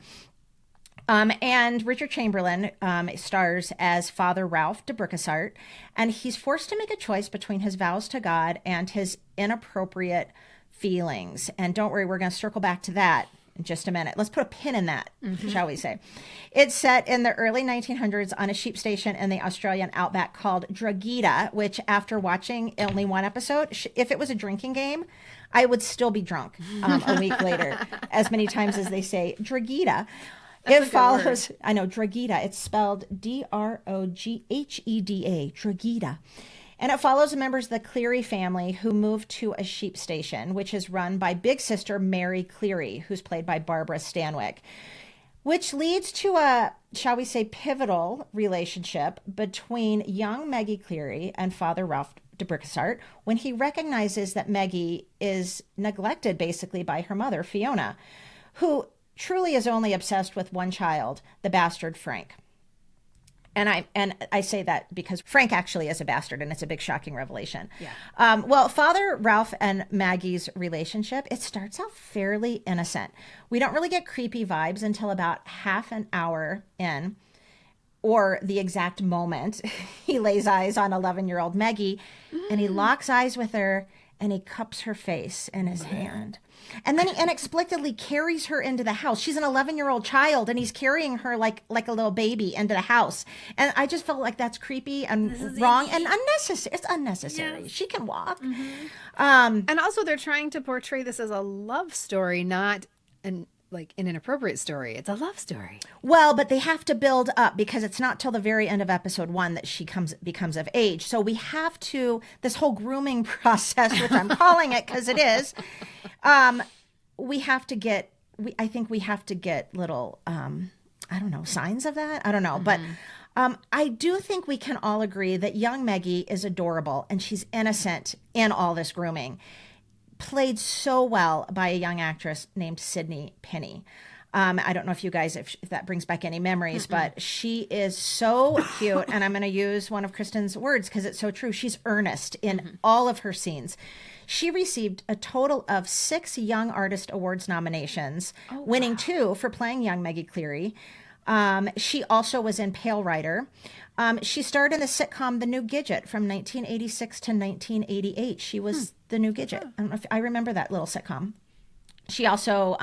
Yep. And Richard Chamberlain stars as Father Ralph de Bricassart, and he's forced to make a choice between his vows to God and his inappropriate feelings. And don't worry, we're going to circle back to that in just a minute. Let's put a pin in that, shall we say. It's set in the early 1900s on a sheep station in the Australian outback called Drogheda, which after watching only one episode, if it was a drinking game, I would still be drunk a week later, as many times as they say Drogheda. It follows, I know, Drogheda. It's spelled Drogheda, Drogheda. And it follows the members of the Cleary family who moved to a sheep station, which is run by big sister Mary Cleary, who's played by Barbara Stanwyck, which leads to a, shall we say, pivotal relationship between young Maggie Cleary and Father Ralph de Bricassart when he recognizes that Maggie is neglected basically by her mother, Fiona, who truly is only obsessed with one child, the bastard Frank. And I say that because Frank actually is a bastard, and it's a big shocking revelation. Yeah. Well, Father Ralph and Maggie's relationship, it starts out fairly innocent. We don't really get creepy vibes until about half an hour in, or the exact moment he lays eyes on 11-year-old Maggie, and he locks eyes with her, and he cups her face in his hand. And then he inexplicably carries her into the house. She's an 11-year-old child, and he's carrying her like a little baby into the house. And I just felt like that's creepy and wrong and unnecessary. It's unnecessary. Yes. She can walk. And also, they're trying to portray this as a love story, not like an inappropriate story. It's a love story. Well, but they have to build up because it's not till the very end of episode 1 that she becomes of age. So we have to, this whole grooming process, which I'm calling it because it is, we have to get, I think we have to get little, I don't know, signs of that. I don't know. But I do think we can all agree that young Maggie is adorable and she's innocent in all this grooming. Played so well by a young actress named Sydney Penny. I don't know if you guys, if that brings back any memories, but she is so cute. And I'm going to use one of Kristen's words because it's so true. She's earnest in all of her scenes. She received a total of 6 Young Artist Awards nominations, winning 2 for playing young Maggie Cleary. She also was in Pale Rider. She starred in the sitcom The New Gidget from 1986 to 1988. She was the new Gidget. I don't know if I remember that little sitcom. She also,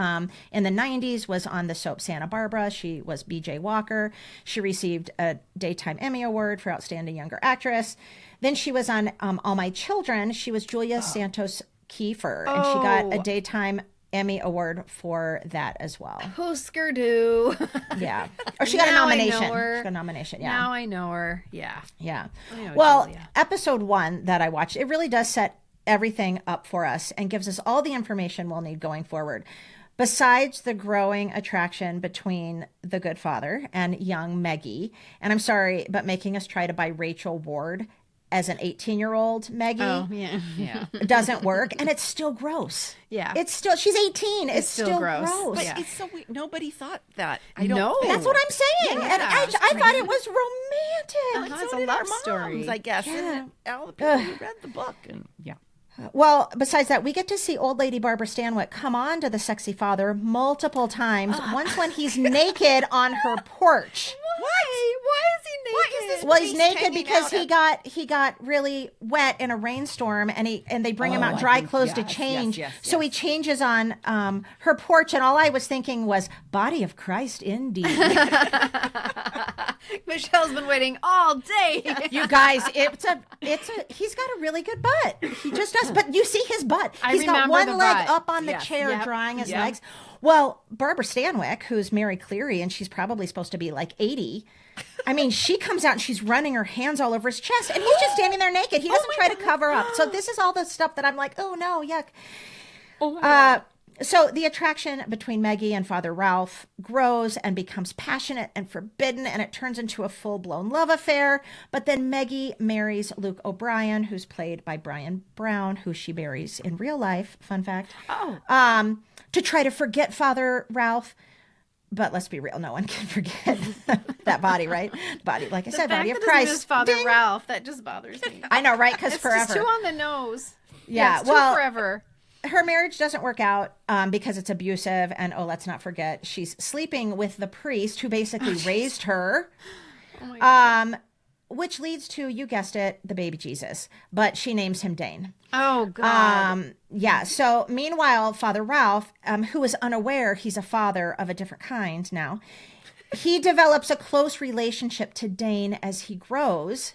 in the 90s, was on the soap Santa Barbara. She was B.J. Walker. She received a Daytime Emmy Award for Outstanding Younger Actress. Then she was on All My Children. She was Julia Santos Kiefer, and she got a Daytime Emmy Award for that as well. Husker Du. Yeah. Or she got a nomination. I know her. She got a nomination, yeah. Now I know her. Yeah. Yeah. I know Well, Julia. episode 1 that I watched, it really does set everything up for us and gives us all the information we'll need going forward. Besides the growing attraction between the good father and young Maggie, and I'm sorry, but making us try to buy Rachel Ward as an 18-year-old Maggie doesn't work, and it's still gross. Yeah. It's still, she's 18. It's still gross. But Yeah. it's so weird. Nobody thought that. No. That's what I'm saying. Yeah. And I thought it was romantic. Uh-huh. It's So a did love our moms, story. I guess. Yeah. And all the people who read the book. And Well, besides that, we get to see old lady Barbara Stanwyck come on to the sexy father multiple times. Once when he's naked on her porch. Why is he naked? Why is this Well, he's priest naked hanging because out he got really wet in a rainstorm, and they bring him out dry clothes to change. So he changes on her porch, and all I was thinking was, body of Christ, indeed. Michelle's been waiting all day. You guys, he's got a really good butt. He just does. But you see his butt. He's got remember one the leg butt. up on the Yes. chair, Yep. drying his Yep. legs. Well, Barbara Stanwyck, who's Mary Cleary, and she's probably supposed to be like 80. I mean, she comes out and she's running her hands all over his chest, and he's just standing there naked. He doesn't try to cover up. So this is all the stuff that I'm like, oh no, yuck. So the attraction between Maggie and Father Ralph grows and becomes passionate and forbidden, and it turns into a full-blown love affair. But then Maggie marries Luke O'Brien, who's played by Brian Brown, who she marries in real life, fun fact, to try to forget Father Ralph. But let's be real, no one can forget that body, right? Body, like I said, body of Christ. Miss Father Ding. Ralph, that just bothers me. I know, right? Because It's forever. just too on the nose. Yeah, it's too well, forever. her marriage doesn't work out because it's abusive, and let's not forget, she's sleeping with the priest who basically raised her, which leads to, you guessed it, the baby Jesus, but she names him Dane. Oh, God. Yeah, so meanwhile, Father Ralph, who is unaware he's a father of a different kind now, he develops a close relationship to Dane as he grows,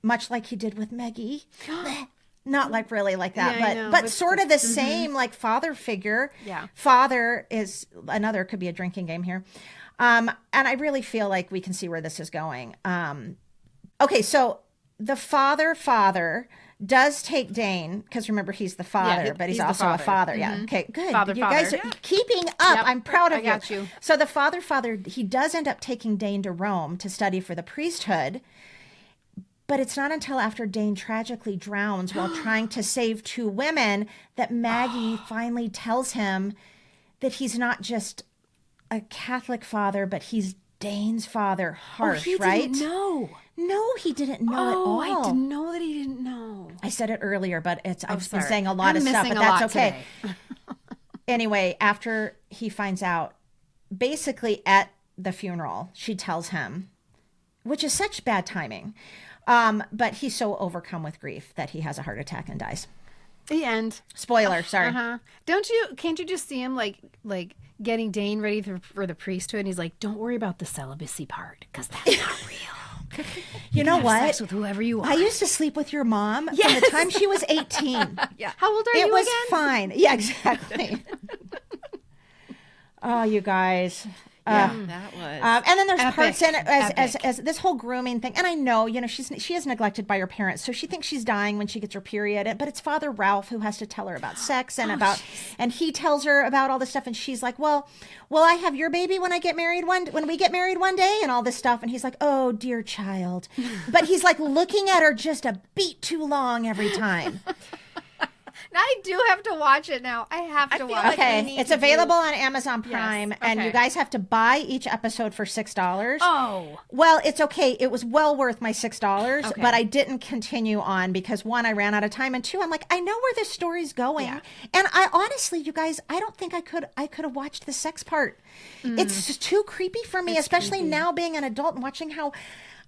much like he did with Maggie. Not like really like that, Yeah, I know, but but sort of the same like father figure. Yeah. Father is another, could be a drinking game here. And I really feel like we can see where this is going. Okay, so the father does take Dane, because remember, he's the father, but he's the also a father. father. Yeah, okay, good. Father, you guys father. are keeping up. Yep, I'm proud of I got you. So the father, he does end up taking Dane to Rome to study for the priesthood. But it's not until after Dane tragically drowns while trying to save 2 women that Maggie finally tells him that he's not just a Catholic father, but he's Dane's father. Harsh, he right? didn't know. No, he didn't know at all. I didn't know that he didn't know. I said it earlier, but I've been sorry. saying a lot I'm of stuff, missing but a that's lot okay. today. Anyway, after he finds out, basically at the funeral, she tells him, which is such bad timing. But he's so overcome with grief that he has a heart attack and dies. The end. Spoiler, sorry. Uh-huh. Can't you just see him like getting Dane ready for the priesthood? And he's like, don't worry about the celibacy part, because that's not real. You know Have what? sex with whoever you want. I used to sleep with your mom from the time she was 18. How old are It you was again? fine. Yeah, exactly. Oh, you guys. Yeah, that was. And then there's Epic. parts in it as Epic. this whole grooming thing. And I know, she is neglected by her parents, so she thinks she's dying when she gets her period. But it's Father Ralph who has to tell her about sex and and he tells her about all this stuff. And she's like, well, will I have your baby when we get married one day and all this stuff? And he's like, oh, dear child. But he's like looking at her just a beat too long every time. I do have to watch it now. I have to watch like it. Okay, it's available on Amazon Prime, and you okay. guys have to buy each episode for $6. Oh. Well, it's okay. It was well worth my $6, but I didn't continue on because one, I ran out of time, and two, I'm like, I know where this story's going, and I honestly, you guys, I don't think I could have watched the sex part. It's too creepy for me, especially now being an adult and watching how.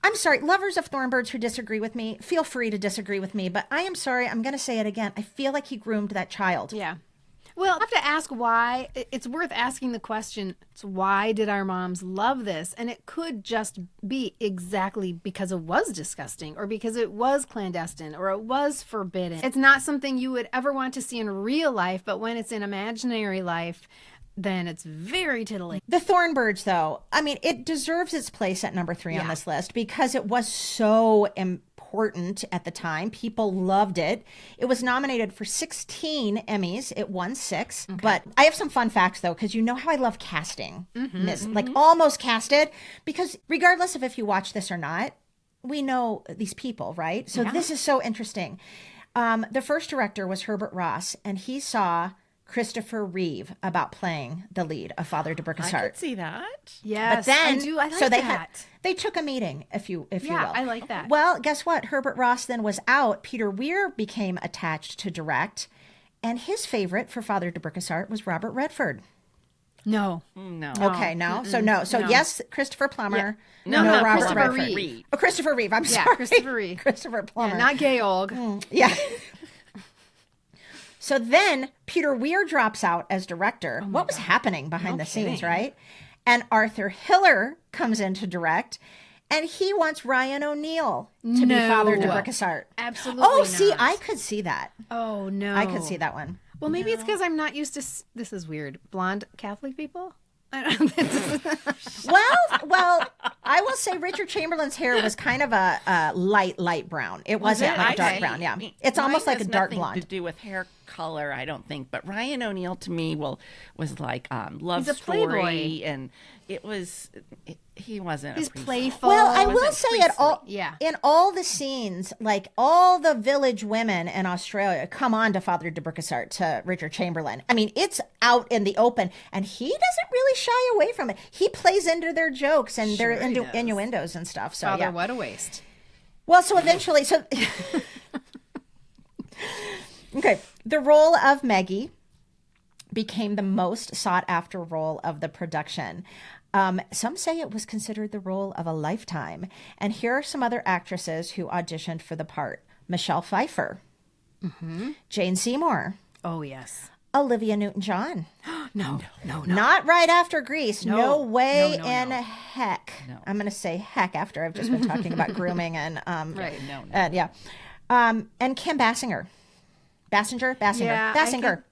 I'm sorry, lovers of Thorn Birds who disagree with me, feel free to disagree with me, but I am sorry, I'm going to say it again. I feel like he groomed that child. Yeah. Well, I have to ask why. It's worth asking the question, why did our moms love this? And it could just be exactly because it was disgusting or because it was clandestine or it was forbidden. It's not something you would ever want to see in real life, but when it's in imaginary life, then it's very titillating. The Thorn Birds, though, I mean, it deserves its place at number 3 on this list because it was so important at the time. People loved it. It was nominated for 16 Emmys. It won 6. But I have some fun facts, though, because you know how I love casting. Like almost casted. Because regardless of if you watch this or not, we know these people, right? So this is so interesting. The first director was Herbert Ross, and he saw Christopher Reeve about playing the lead of Father de I Briscard. could see that. Yes, But then, I do. I like so that. they took a meeting, if you will. I like that. Well, guess what? Herbert Ross then was out. Peter Weir became attached to direct, and his favorite for Father de Briscard was Robert Redford. No. No. Okay, no. So yes, Christopher Plummer. No, Robert Christopher Redford. Reeve. Oh, Christopher Reeve. I'm Yeah, sorry. Christopher Reeve. Christopher Plummer. Yeah, not Georg. Yeah. So then Peter Weir drops out as director. What was happening behind the scenes, right? And Arthur Hiller comes in to direct, and he wants Ryan O'Neal to be Father de Briscard. Absolutely Oh, see, not. I could see that. Oh, no. I could see that one. Well, maybe it's because I'm not used to, this is weird, blonde Catholic people? Well, I will say Richard Chamberlain's hair was kind of a light brown. It wasn't like dark brown. Yeah, it's almost like a dark blonde. To do with hair color, I don't think. But Ryan O'Neal to me was like love He's a story, playboy. and he wasn't. He's a priest. playful. Well, I wasn't will say it all. Yeah. In all the scenes, like all the village women in Australia come on to Father de Briscard, to Richard Chamberlain. I mean, it's out in the open, and he doesn't really shy away from it. He plays into their jokes and their innuendos and stuff. So Father, yeah. what a waste. Well, so eventually, okay, the role of Maggie became the most sought after role of the production. Some say it was considered the role of a lifetime. And here are some other actresses who auditioned for the part. Michelle Pfeiffer, Jane Seymour, Oh, yes. Olivia Newton-John. No. Not right after Grease. No way No. in heck. No. I'm going to say heck after I've just been talking about grooming and Right. No. and Kim Basinger. Basinger. Bassinger.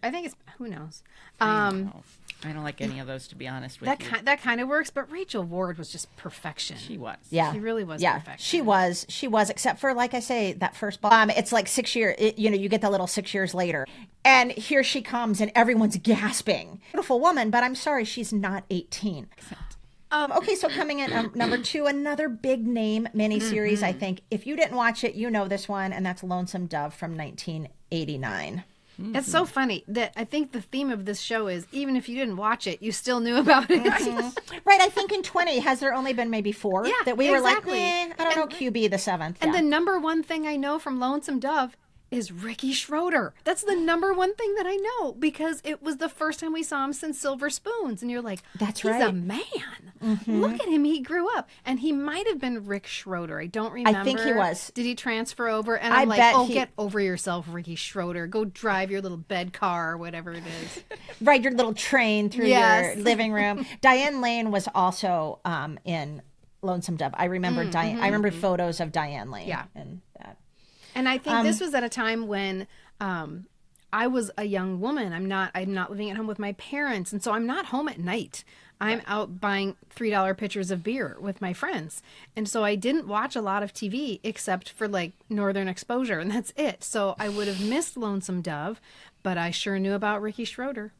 I think it's, who knows? I don't like any of those, to be honest with you. That kind of works, but Rachel Ward was just perfection. She was. Yeah. She really was Yeah, perfection. she was, except for, like I say, that first ball. It's like 6 years, you get the little 6 years later. And here she comes and everyone's gasping. Beautiful woman, but I'm sorry, she's not 18. Okay, so coming in number 2, another big name miniseries, I think. If you didn't watch it, you know this one, and that's Lonesome Dove from 1989. It's so funny that I think the theme of this show is even if you didn't watch it, you still knew about it. Right, I think in 20, has there only been maybe 4 Yeah, that we exactly. were like, I don't know, QB the 7th. And yeah. the number one thing I know from Lonesome Dove is Ricky Schroeder. That's the number one thing that I know because it was the first time we saw him since Silver Spoons. And you're like, That's he's right. a man. Look at him. He grew up. And he might have been Rick Schroeder. I don't remember. I think he was. Did he transfer over? And I I'm like, bet oh, he- get over yourself, Ricky Schroeder. Go drive your little bed car or whatever it is. Ride your little train through Yes. your living room. Diane Lane was also in Lonesome Dove. I remember Diane. I remember photos of Diane Lane. Yeah. And that. And I think this was at a time when I was a young woman. I'm not living at home with my parents. And so I'm not home at night. I'm out buying $3 pitchers of beer with my friends. And so I didn't watch a lot of TV except for like Northern Exposure, and that's it. So I would have missed Lonesome Dove, but I sure knew about Ricky Schroeder.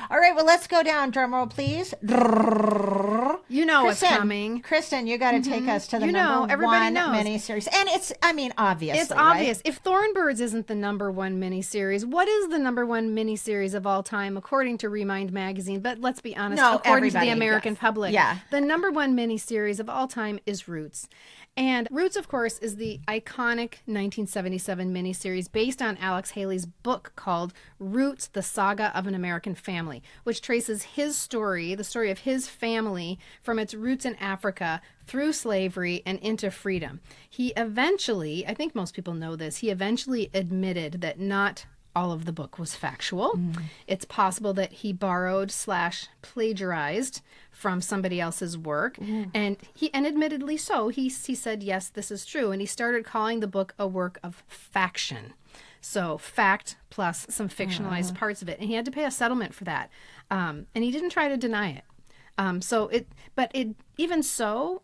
All right, well, let's go down. Drum roll, please. You know what's coming. Kristen, you got to take us to the everybody one knows. miniseries. And it's, obviously, It's obvious. If Thorn Birds isn't the number one miniseries, what is the number one miniseries of all time, according to Remind Magazine? But let's be honest, according to the American public, the number one miniseries of all time is Roots. And Roots, of course, is the iconic 1977 miniseries based on Alex Haley's book called Roots, the Saga of an American Family, which traces his story, the story of his family, from its roots in Africa through slavery and into freedom. He eventually, I think most people know this, he eventually admitted that not all of the book was factual. It's possible that he borrowed / plagiarized from somebody else's work, and admittedly so. He said, yes, this is true, and he started calling the book a work of faction. So fact plus some fictionalized parts of it, and he had to pay a settlement for that, and he didn't try to deny it. Even so,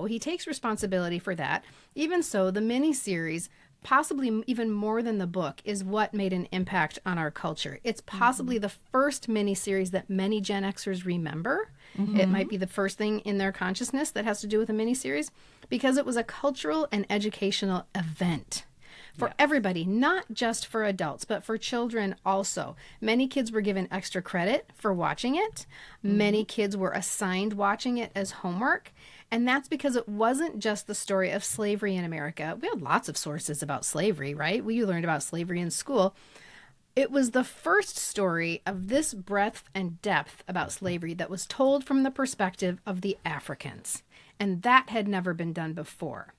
he takes responsibility for that. Even so, the miniseries, possibly even more than the book, is what made an impact on our culture. It's possibly the first miniseries that many Gen Xers remember. It might be the first thing in their consciousness that has to do with a miniseries, because it was a cultural and educational event for everybody, not just for adults, but for children also. Many kids were given extra credit for watching it. Many kids were assigned watching it as homework. And that's because it wasn't just the story of slavery in America. We had lots of sources about slavery, right? We learned about slavery in school. It was the first story of this breadth and depth about slavery that was told from the perspective of the Africans. And that had never been done before.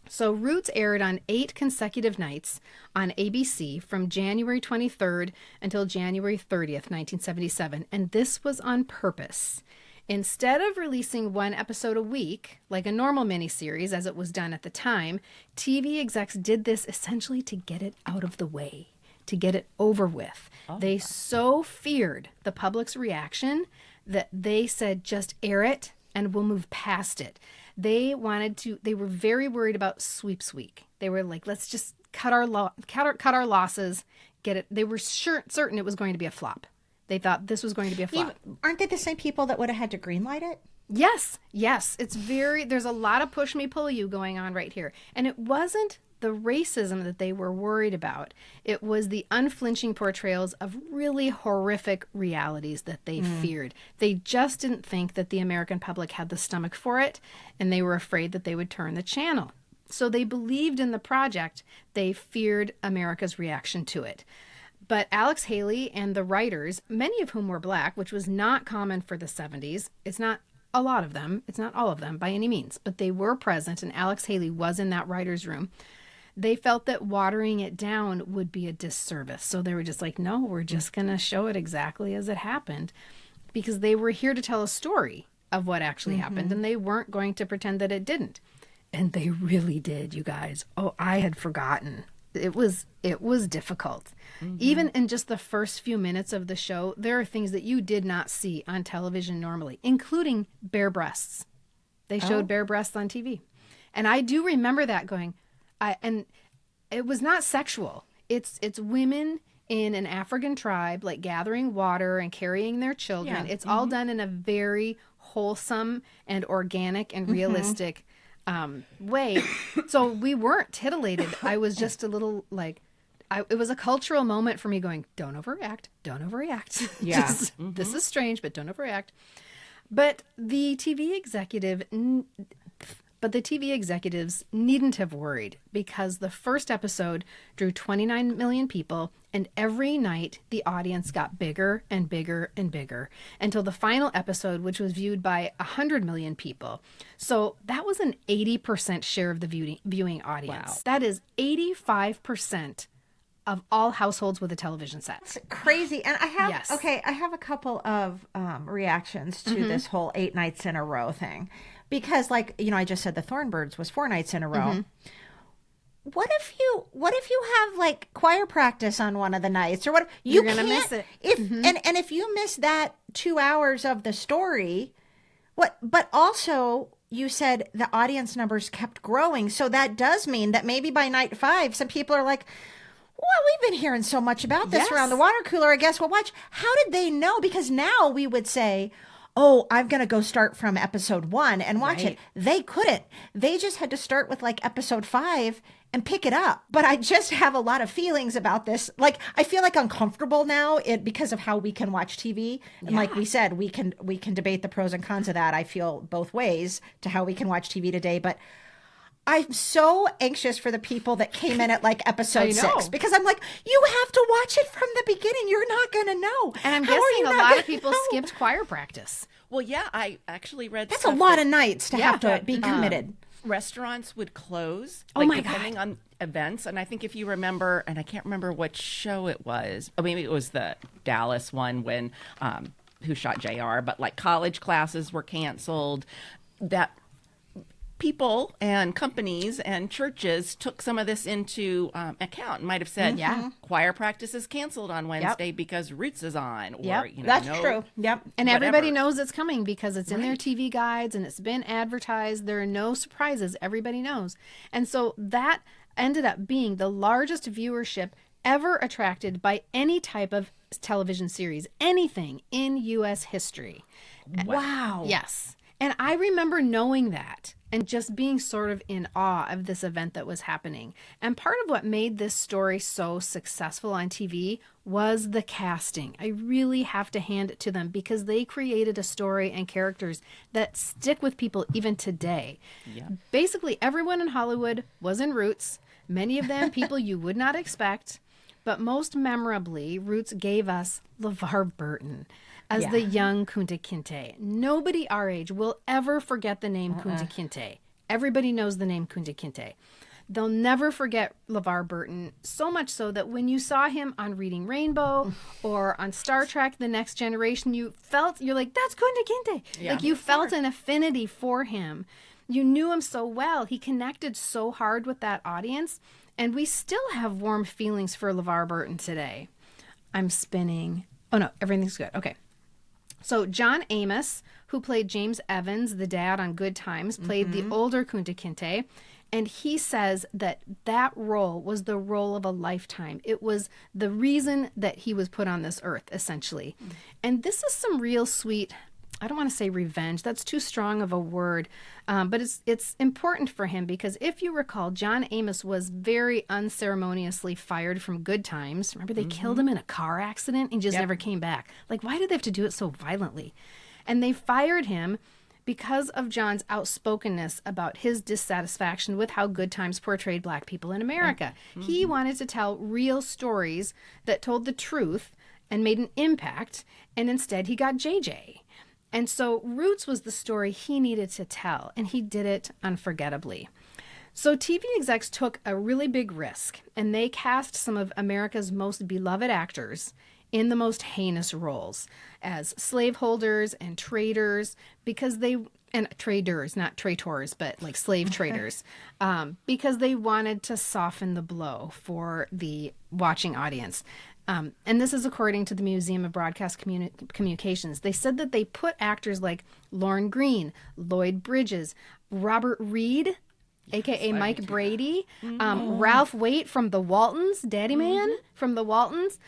So Roots aired on 8 consecutive nights on ABC from January 23rd until January 30th, 1977. And this was on purpose. Instead of releasing one episode a week, like a normal miniseries as it was done at the time, TV execs did this essentially to get it out of the way, to get it over with. They so feared the public's reaction that they said, just air it and we'll move past it. They were very worried about sweeps week. They were like, let's just cut our losses, get it. They were certain it was going to be a flop. They thought this was going to be a flop. Aren't they the same people that would have had to greenlight it? Yes. There's a lot of push me, pull you going on right here. And it wasn't the racism that they were worried about. It was the unflinching portrayals of really horrific realities that they feared. They just didn't think that the American public had the stomach for it, and they were afraid that they would turn the channel. So they believed in the project. They feared America's reaction to it. But Alex Haley and the writers, many of whom were Black, which was not common for the 70s. It's not a lot of them. It's not all of them by any means, but they were present, and Alex Haley was in that writer's room. They felt that watering it down would be a disservice. So they were just like, no, we're just going to show it exactly as it happened, because they were here to tell a story of what actually happened, and they weren't going to pretend that it didn't. And they really did, you guys. Oh, I had forgotten. It was difficult. Even in just the first few minutes of the show, there are things that you did not see on television normally, including bare breasts. They showed bare breasts on TV. And I do remember that going, and it was not sexual. It's women in an African tribe, like gathering water and carrying their children. It's all done in a very wholesome and organic and realistic way. So we weren't titillated. I was just a little like, it was a cultural moment for me going, don't overreact. Yeah. This is strange, but don't overreact. But the TV executives needn't have worried, because the first episode drew 29 million people, and every night the audience got bigger and bigger and bigger until the final episode, which was viewed by 100 million people. So that was an 80% share of the viewing audience. Wow. That is 85% of all households with a television set. That's crazy. And I have a couple of reactions to this whole 8 nights in a row thing. Because, I just said the Thorn Birds was 4 nights in a row. what if you have like choir practice on one of the nights or what? You're gonna miss it. If and if you miss that 2 hours of the story, what? But also you said the audience numbers kept growing, so that does mean that maybe by night 5, some people are like, well, we've been hearing so much about this around the water cooler. I guess we'll watch. How did they know? Because now we would say, oh, I'm going to go start from episode 1 and watch it. They couldn't. They just had to start with like episode 5 and pick it up. But I just have a lot of feelings about this. Like, I feel like uncomfortable now because of how we can watch TV. And like we said, we can debate the pros and cons of that. I feel both ways to how we can watch TV today. But I'm so anxious for the people that came in at like episode 6 because I'm like, you have to watch it from the beginning. You're not going to know. And I'm guessing a lot of people skipped choir practice. Well, yeah, I actually read That's a lot of nights to have to be committed. Restaurants would close, depending on events. And I think if you remember, and I can't remember what show it was, or maybe it was the Dallas one when Who Shot JR, but like college classes were canceled. That people and companies and churches took some of this into account. Might have said, choir practice is canceled on Wednesday because Roots is on. Or, that's true. Yep. And everybody knows it's coming because it's in their TV guides and it's been advertised. There are no surprises. Everybody knows. And so that ended up being the largest viewership ever attracted by any type of television series, anything in U.S. history. Wow. Yes. And I remember knowing that and just being sort of in awe of this event that was happening. And part of what made this story so successful on TV was the casting. I really have to hand it to them because they created a story and characters that stick with people even today. Yeah. Basically, everyone in Hollywood was in Roots. Many of them people you would not expect. But most memorably, Roots gave us LeVar Burton as the young Kunta Kinte. Nobody our age will ever forget the name Kunta Kinte. Everybody knows the name Kunta Kinte. They'll never forget LeVar Burton, so much so that when you saw him on Reading Rainbow or on Star Trek The Next Generation, you're like, that's Kunta Kinte. Yeah. Like you felt an affinity for him. You knew him so well. He connected so hard with that audience. And we still have warm feelings for LeVar Burton today. I'm spinning. Oh, no, everything's good. Okay. So John Amos, who played James Evans, the dad on Good Times, played the older Kunta Kinte. And he says that that role was the role of a lifetime. It was the reason that he was put on this earth, essentially. And this is some real sweet, I don't want to say revenge. That's too strong of a word. But it's important for him because if you recall, John Amos was very unceremoniously fired from Good Times. Remember, they killed him in a car accident and just never came back. Like, why did they have to do it so violently? And they fired him because of John's outspokenness about his dissatisfaction with how Good Times portrayed Black people in America. He wanted to tell real stories that told the truth and made an impact, and instead he got JJ. And so Roots was the story he needed to tell, and he did it unforgettably. So TV execs took a really big risk, and they cast some of America's most beloved actors in the most heinous roles as slaveholders and traders, and traders, not traitors, but like slave traders, because they wanted to soften the blow for the watching audience. And this is according to the Museum of Broadcast Communications. They said that they put actors like Lorne Greene, Lloyd Bridges, Robert Reed, a.k.a. Mike Brady, Ralph Waite from the Waltons, Daddy Man from the Waltons,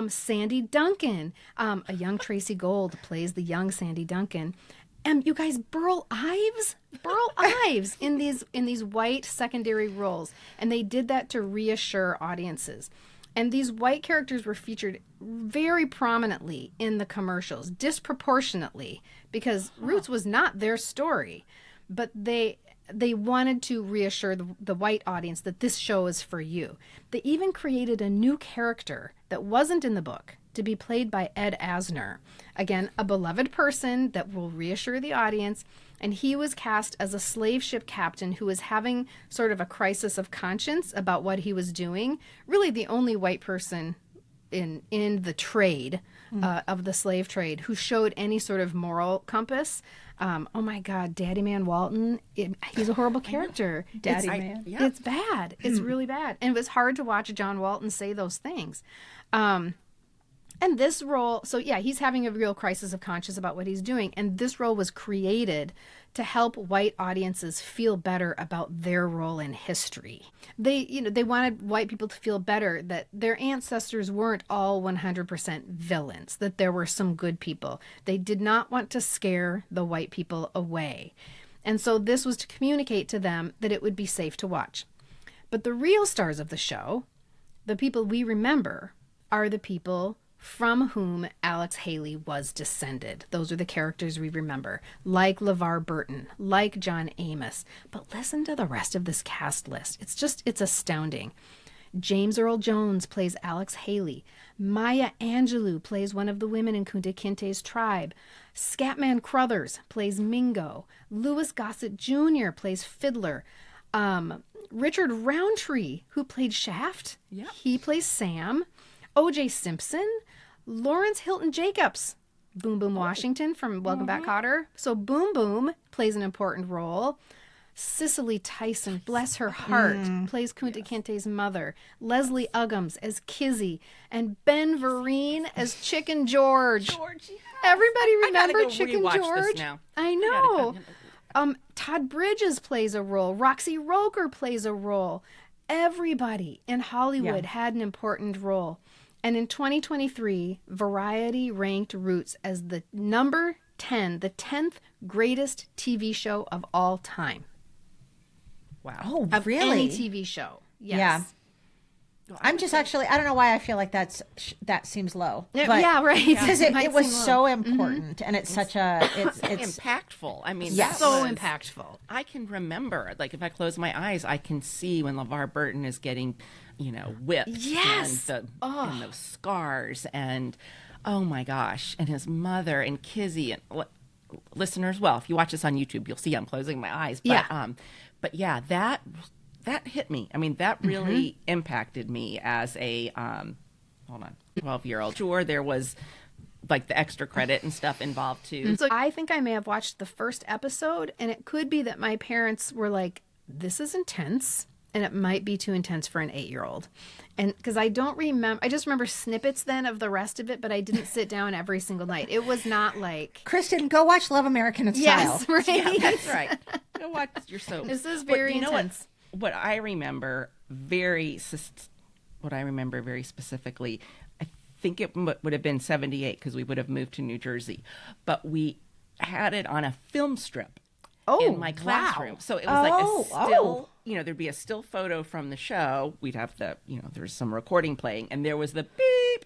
Sandy Duncan, a young Tracy Gold plays the young Sandy Duncan. And you guys, Burl Ives in these white secondary roles. And they did that to reassure audiences. And these white characters were featured very prominently in the commercials, disproportionately, because Roots was not their story. But they wanted to reassure the white audience that this show is for you. They even created a new character that wasn't in the book to be played by Ed Asner. Again, a beloved person that will reassure the audience. And he was cast as a slave ship captain who was having sort of a crisis of conscience about what he was doing. Really the only white person in the trade of the slave trade who showed any sort of moral compass. Oh my God, Daddy Man Walton, he's a horrible character. Daddy Man. Yeah. It's bad. It's really bad. And it was hard to watch John Walton say those things. And this role, so yeah, he's having a real crisis of conscience about what he's doing. And this role was created to help white audiences feel better about their role in history. They wanted white people to feel better that their ancestors weren't all 100% villains, that there were some good people. They did not want to scare the white people away. And so this was to communicate to them that it would be safe to watch. But the real stars of the show, the people we remember, are the people from whom Alex Haley was descended. Those are the characters we remember, like LeVar Burton, like John Amos. But listen to the rest of this cast list. It's astounding. James Earl Jones plays Alex Haley. Maya Angelou plays one of the women in Kunta Kinte's tribe. Scatman Crothers plays Mingo. Louis Gossett Jr. plays Fiddler. Richard Roundtree, who played Shaft, he plays Sam. O.J. Simpson, Lawrence Hilton Jacobs, Boom Boom Washington from Welcome Back, Kotter. So Boom Boom plays an important role. Cicely Tyson, bless her heart, plays Kunta Kinte's mother. Leslie Uggams as Kizzy, and Ben Vereen as Chicken George. Everybody remember Chicken George? This now. I know. Todd Bridges plays a role. Roxy Roker plays a role. Everybody in Hollywood had an important role. And in 2023, Variety ranked Roots as the number 10, the 10th greatest TV show of all time. Wow. Oh, Of really? any TV show. Yes. Yeah. I'm just actually, I don't know why I feel like that seems low. Yeah, right. Because it might was seem low. so important, and it's such a, it's impactful. I mean, Yeah. that So was- impactful. I can remember, like, if I close my eyes, I can see when LeVar Burton is getting, whipped. Yes. And those scars, and oh my gosh, and his mother and Kizzy, and listeners, well, if you watch this on YouTube, you'll see I'm closing my eyes. But yeah, that hit me. I mean, that really impacted me as a 12-year-old. Sure, there was like the extra credit and stuff involved too. So I think I may have watched the first episode, and it could be that my parents were like, this is intense, and it might be too intense for an 8-year-old. And because I don't remember, I just remember snippets then of the rest of it, but I didn't sit down every single night. It was not like... Kristen, go watch Love American in Style. Yes, right. Yeah, that's right. Go watch your soap. This is very intense. What I remember very specifically, I think it would have been 78 because we would have moved to New Jersey, but we had it on a film strip in my classroom. Wow. So it was like a still, there'd be a still photo from the show. We'd have there was some recording playing, and there was the beep.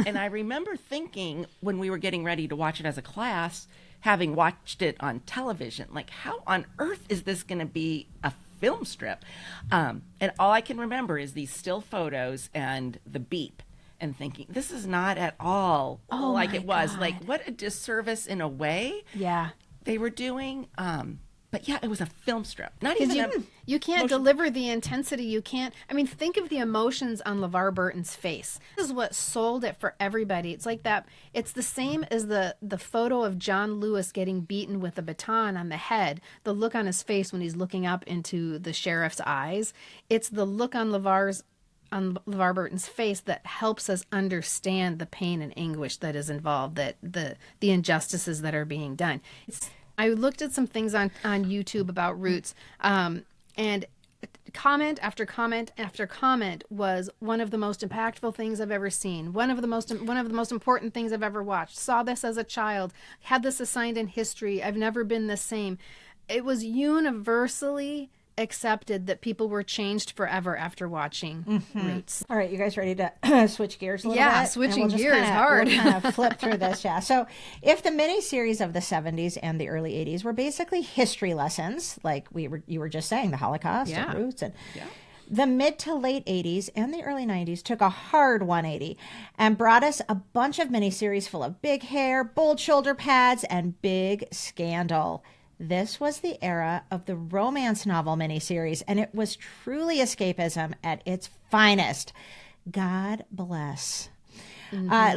And I remember thinking when we were getting ready to watch it as a class, having watched it on television, like, how on earth is this going to be a film strip? And all I can remember is these still photos and the beep, and thinking, this is not at all like it was. God. Like, what a disservice in a way Yeah. they were doing. But yeah, it was a film strip. Not even You can't deliver the intensity. You can't. I mean, think of the emotions on LeVar Burton's face. This is what sold it for everybody. It's like that. It's the same as the photo of John Lewis getting beaten with a baton on the head. The look on his face when he's looking up into the sheriff's eyes. It's the look on LeVar Burton's face that helps us understand the pain and anguish that is involved, that the injustices that are being done. I looked at some things on YouTube about Roots, and comment after comment after comment was one of the most impactful things I've ever seen. One of the most important things I've ever watched. Saw this as a child. Had this assigned in history. I've never been the same. It was universally accepted that people were changed forever after watching Roots. All right, you guys ready to switch gears a little bit? Yeah, switching just gears, hard. We'll kind of flip through this, yeah. So if the miniseries of the 70s and the early 80s were basically history lessons, like you were just saying, the Holocaust and Roots, and the mid to late 80s and the early 90s took a hard 180 and brought us a bunch of miniseries full of big hair, bold shoulder pads, and big scandal. This was the era of the romance novel miniseries, and it was truly escapism at its finest. God bless.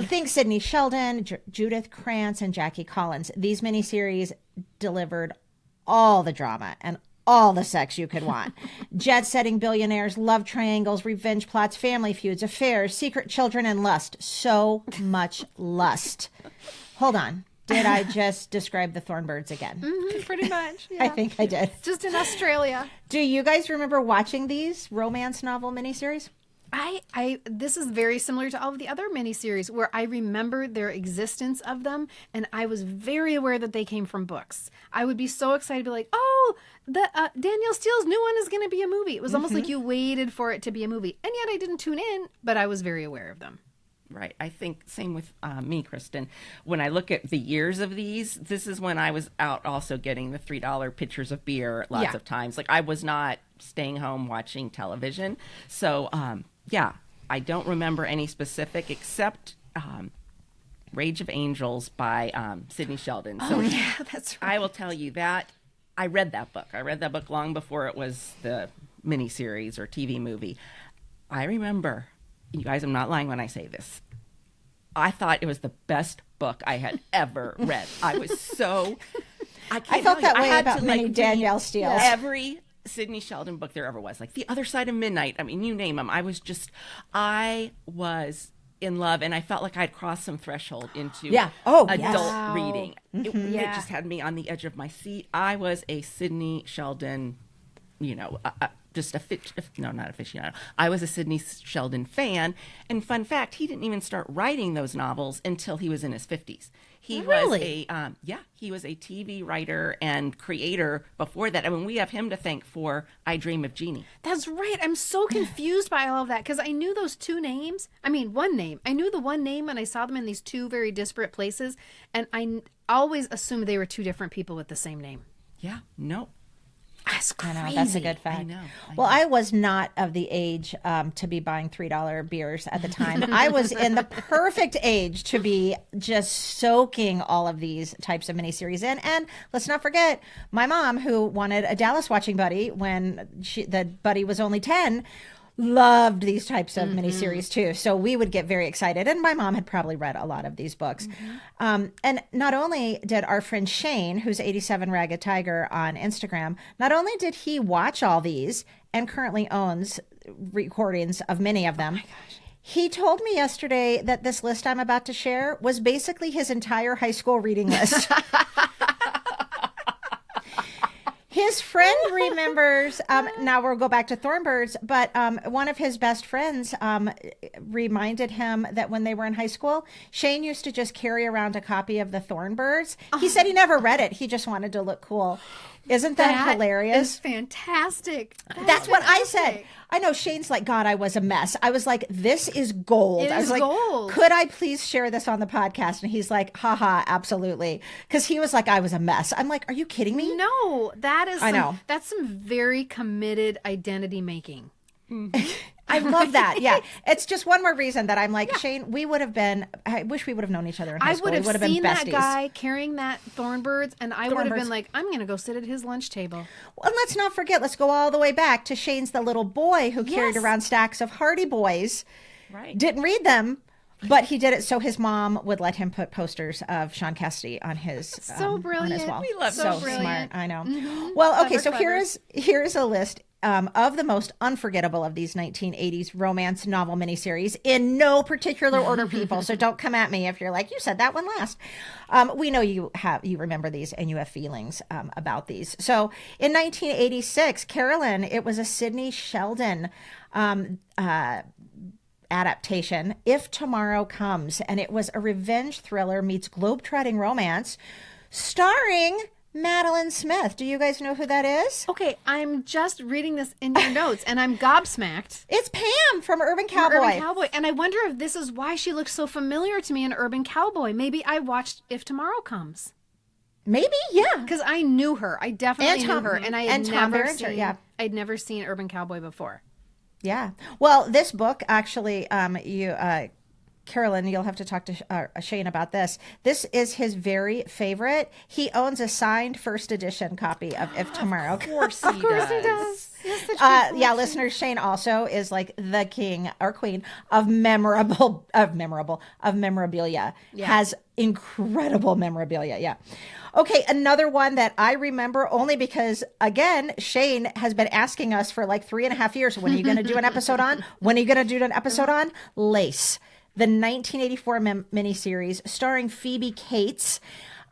Think Sidney Sheldon, Judith Krantz, and Jackie Collins. These miniseries delivered all the drama and all the sex you could want. Jet-setting billionaires, love triangles, revenge plots, family feuds, affairs, secret children, and lust. So much lust. Hold on. Did I just describe the Thorn Birds again? Pretty much. Yeah. I think I did. Just in Australia. Do you guys remember watching these romance novel miniseries? This is very similar to all of the other miniseries where I remember their existence of them, and I was very aware that they came from books. I would be so excited to be like, oh, the Danielle Steele's new one is going to be a movie. It was almost like you waited for it to be a movie, and yet I didn't tune in, but I was very aware of them. Right. I think same with me, Kristen. When I look at the years of these, this is when I was out also getting the $3 pitchers of beer lots of times. Like I was not staying home watching television. So, I don't remember any specific except Rage of Angels by Sidney Sheldon. So That's right. I will tell you that I read that book. I read that book long before it was the miniseries or TV movie. I remember, you guys, I'm not lying when I say this. I thought it was the best book I had ever read. I was so... I felt that way about many Danielle Steele. Every Sidney Sheldon book there ever was. Like The Other Side of Midnight. I mean, you name them. I was in love, and I felt like I'd crossed some threshold into adult reading. It just had me on the edge of my seat. I was a Sidney Sheldon, not aficionado. I was a Sidney Sheldon fan. And fun fact, he didn't even start writing those novels until he was in his 50s. He was he was a TV writer and creator before that. I mean, we have him to thank for I Dream of Jeannie. That's right. I'm so confused by all of that because I knew those two names. I mean, one name. I knew the one name when I saw them in these two very disparate places. And I always assumed they were two different people with the same name. Yeah, no. That's crazy. I know, that's a good fact. I know. I was not of the age to be buying $3 beers at the time. I was in the perfect age to be just soaking all of these types of miniseries in. And let's not forget, my mom, who wanted a Dallas watching buddy when the buddy was only 10, loved these types of miniseries too. So we would get very excited. And my mom had probably read a lot of these books. And not only did our friend Shane, who's 87 Ragged Tiger on Instagram, not only did he watch all these and currently owns recordings of many of them, he told me yesterday that this list I'm about to share was basically his entire high school reading list. His friend remembers, now we'll go back to Thorn Birds, but one of his best friends reminded him that when they were in high school, Shane used to just carry around a copy of the Thorn Birds. He said he never read it. He just wanted to look cool. Isn't that hilarious? It's fantastic. That's what I said. I know Shane's like, God, I was a mess. I was like, this is gold. I was like, gold. Could I please share this on the podcast? And he's like, haha, absolutely. Because he was like, I was a mess. I'm like, are you kidding me? No, that's some very committed identity making. I love that. Yeah. It's just one more reason that I'm like, Shane, I wish we would have known each other in high school. I would have seen been that guy carrying that Thorn Birds, and I would have been like, I'm going to go sit at his lunch table. Well, let's not forget, let's go all the way back to Shane's the little boy who carried around stacks of Hardy Boys. Right. Didn't read them, but he did it so his mom would let him put posters of Sean Cassidy on his so brilliant. on his wall. We love so brilliant. Smart. I know. Well, okay, so here's a list of the most unforgettable of these 1980s romance novel miniseries in no particular order, people. So don't come at me if you're like, you said that one last. We know you remember these and you have feelings about these. So in 1986, Carolyn, it was a Sidney Sheldon adaptation, If Tomorrow Comes, and it was a revenge thriller meets globetrotting romance starring Madeline Smith. Do you guys know who that is? Okay, I'm just reading this in your notes, and I'm gobsmacked. It's Pam from Urban Cowboy. And I wonder if this is why she looks so familiar to me in Urban Cowboy. Maybe I watched If Tomorrow Comes. Maybe, yeah. Because I knew her. I definitely knew her. And I had I'd never seen Urban Cowboy before. Yeah. Well, this book actually, Carolyn, you'll have to talk to Shane about this. This is his very favorite. He owns a signed first edition copy of If Tomorrow. Of course he does. Yeah, listeners, Shane also is like the king or queen of memorabilia. Yeah. Has incredible memorabilia. Yeah. Okay, another one that I remember only because, again, Shane has been asking us for like 3.5 years, when are you going to do an episode on? When are you going to do an episode on? Lace, the 1984 miniseries starring Phoebe Cates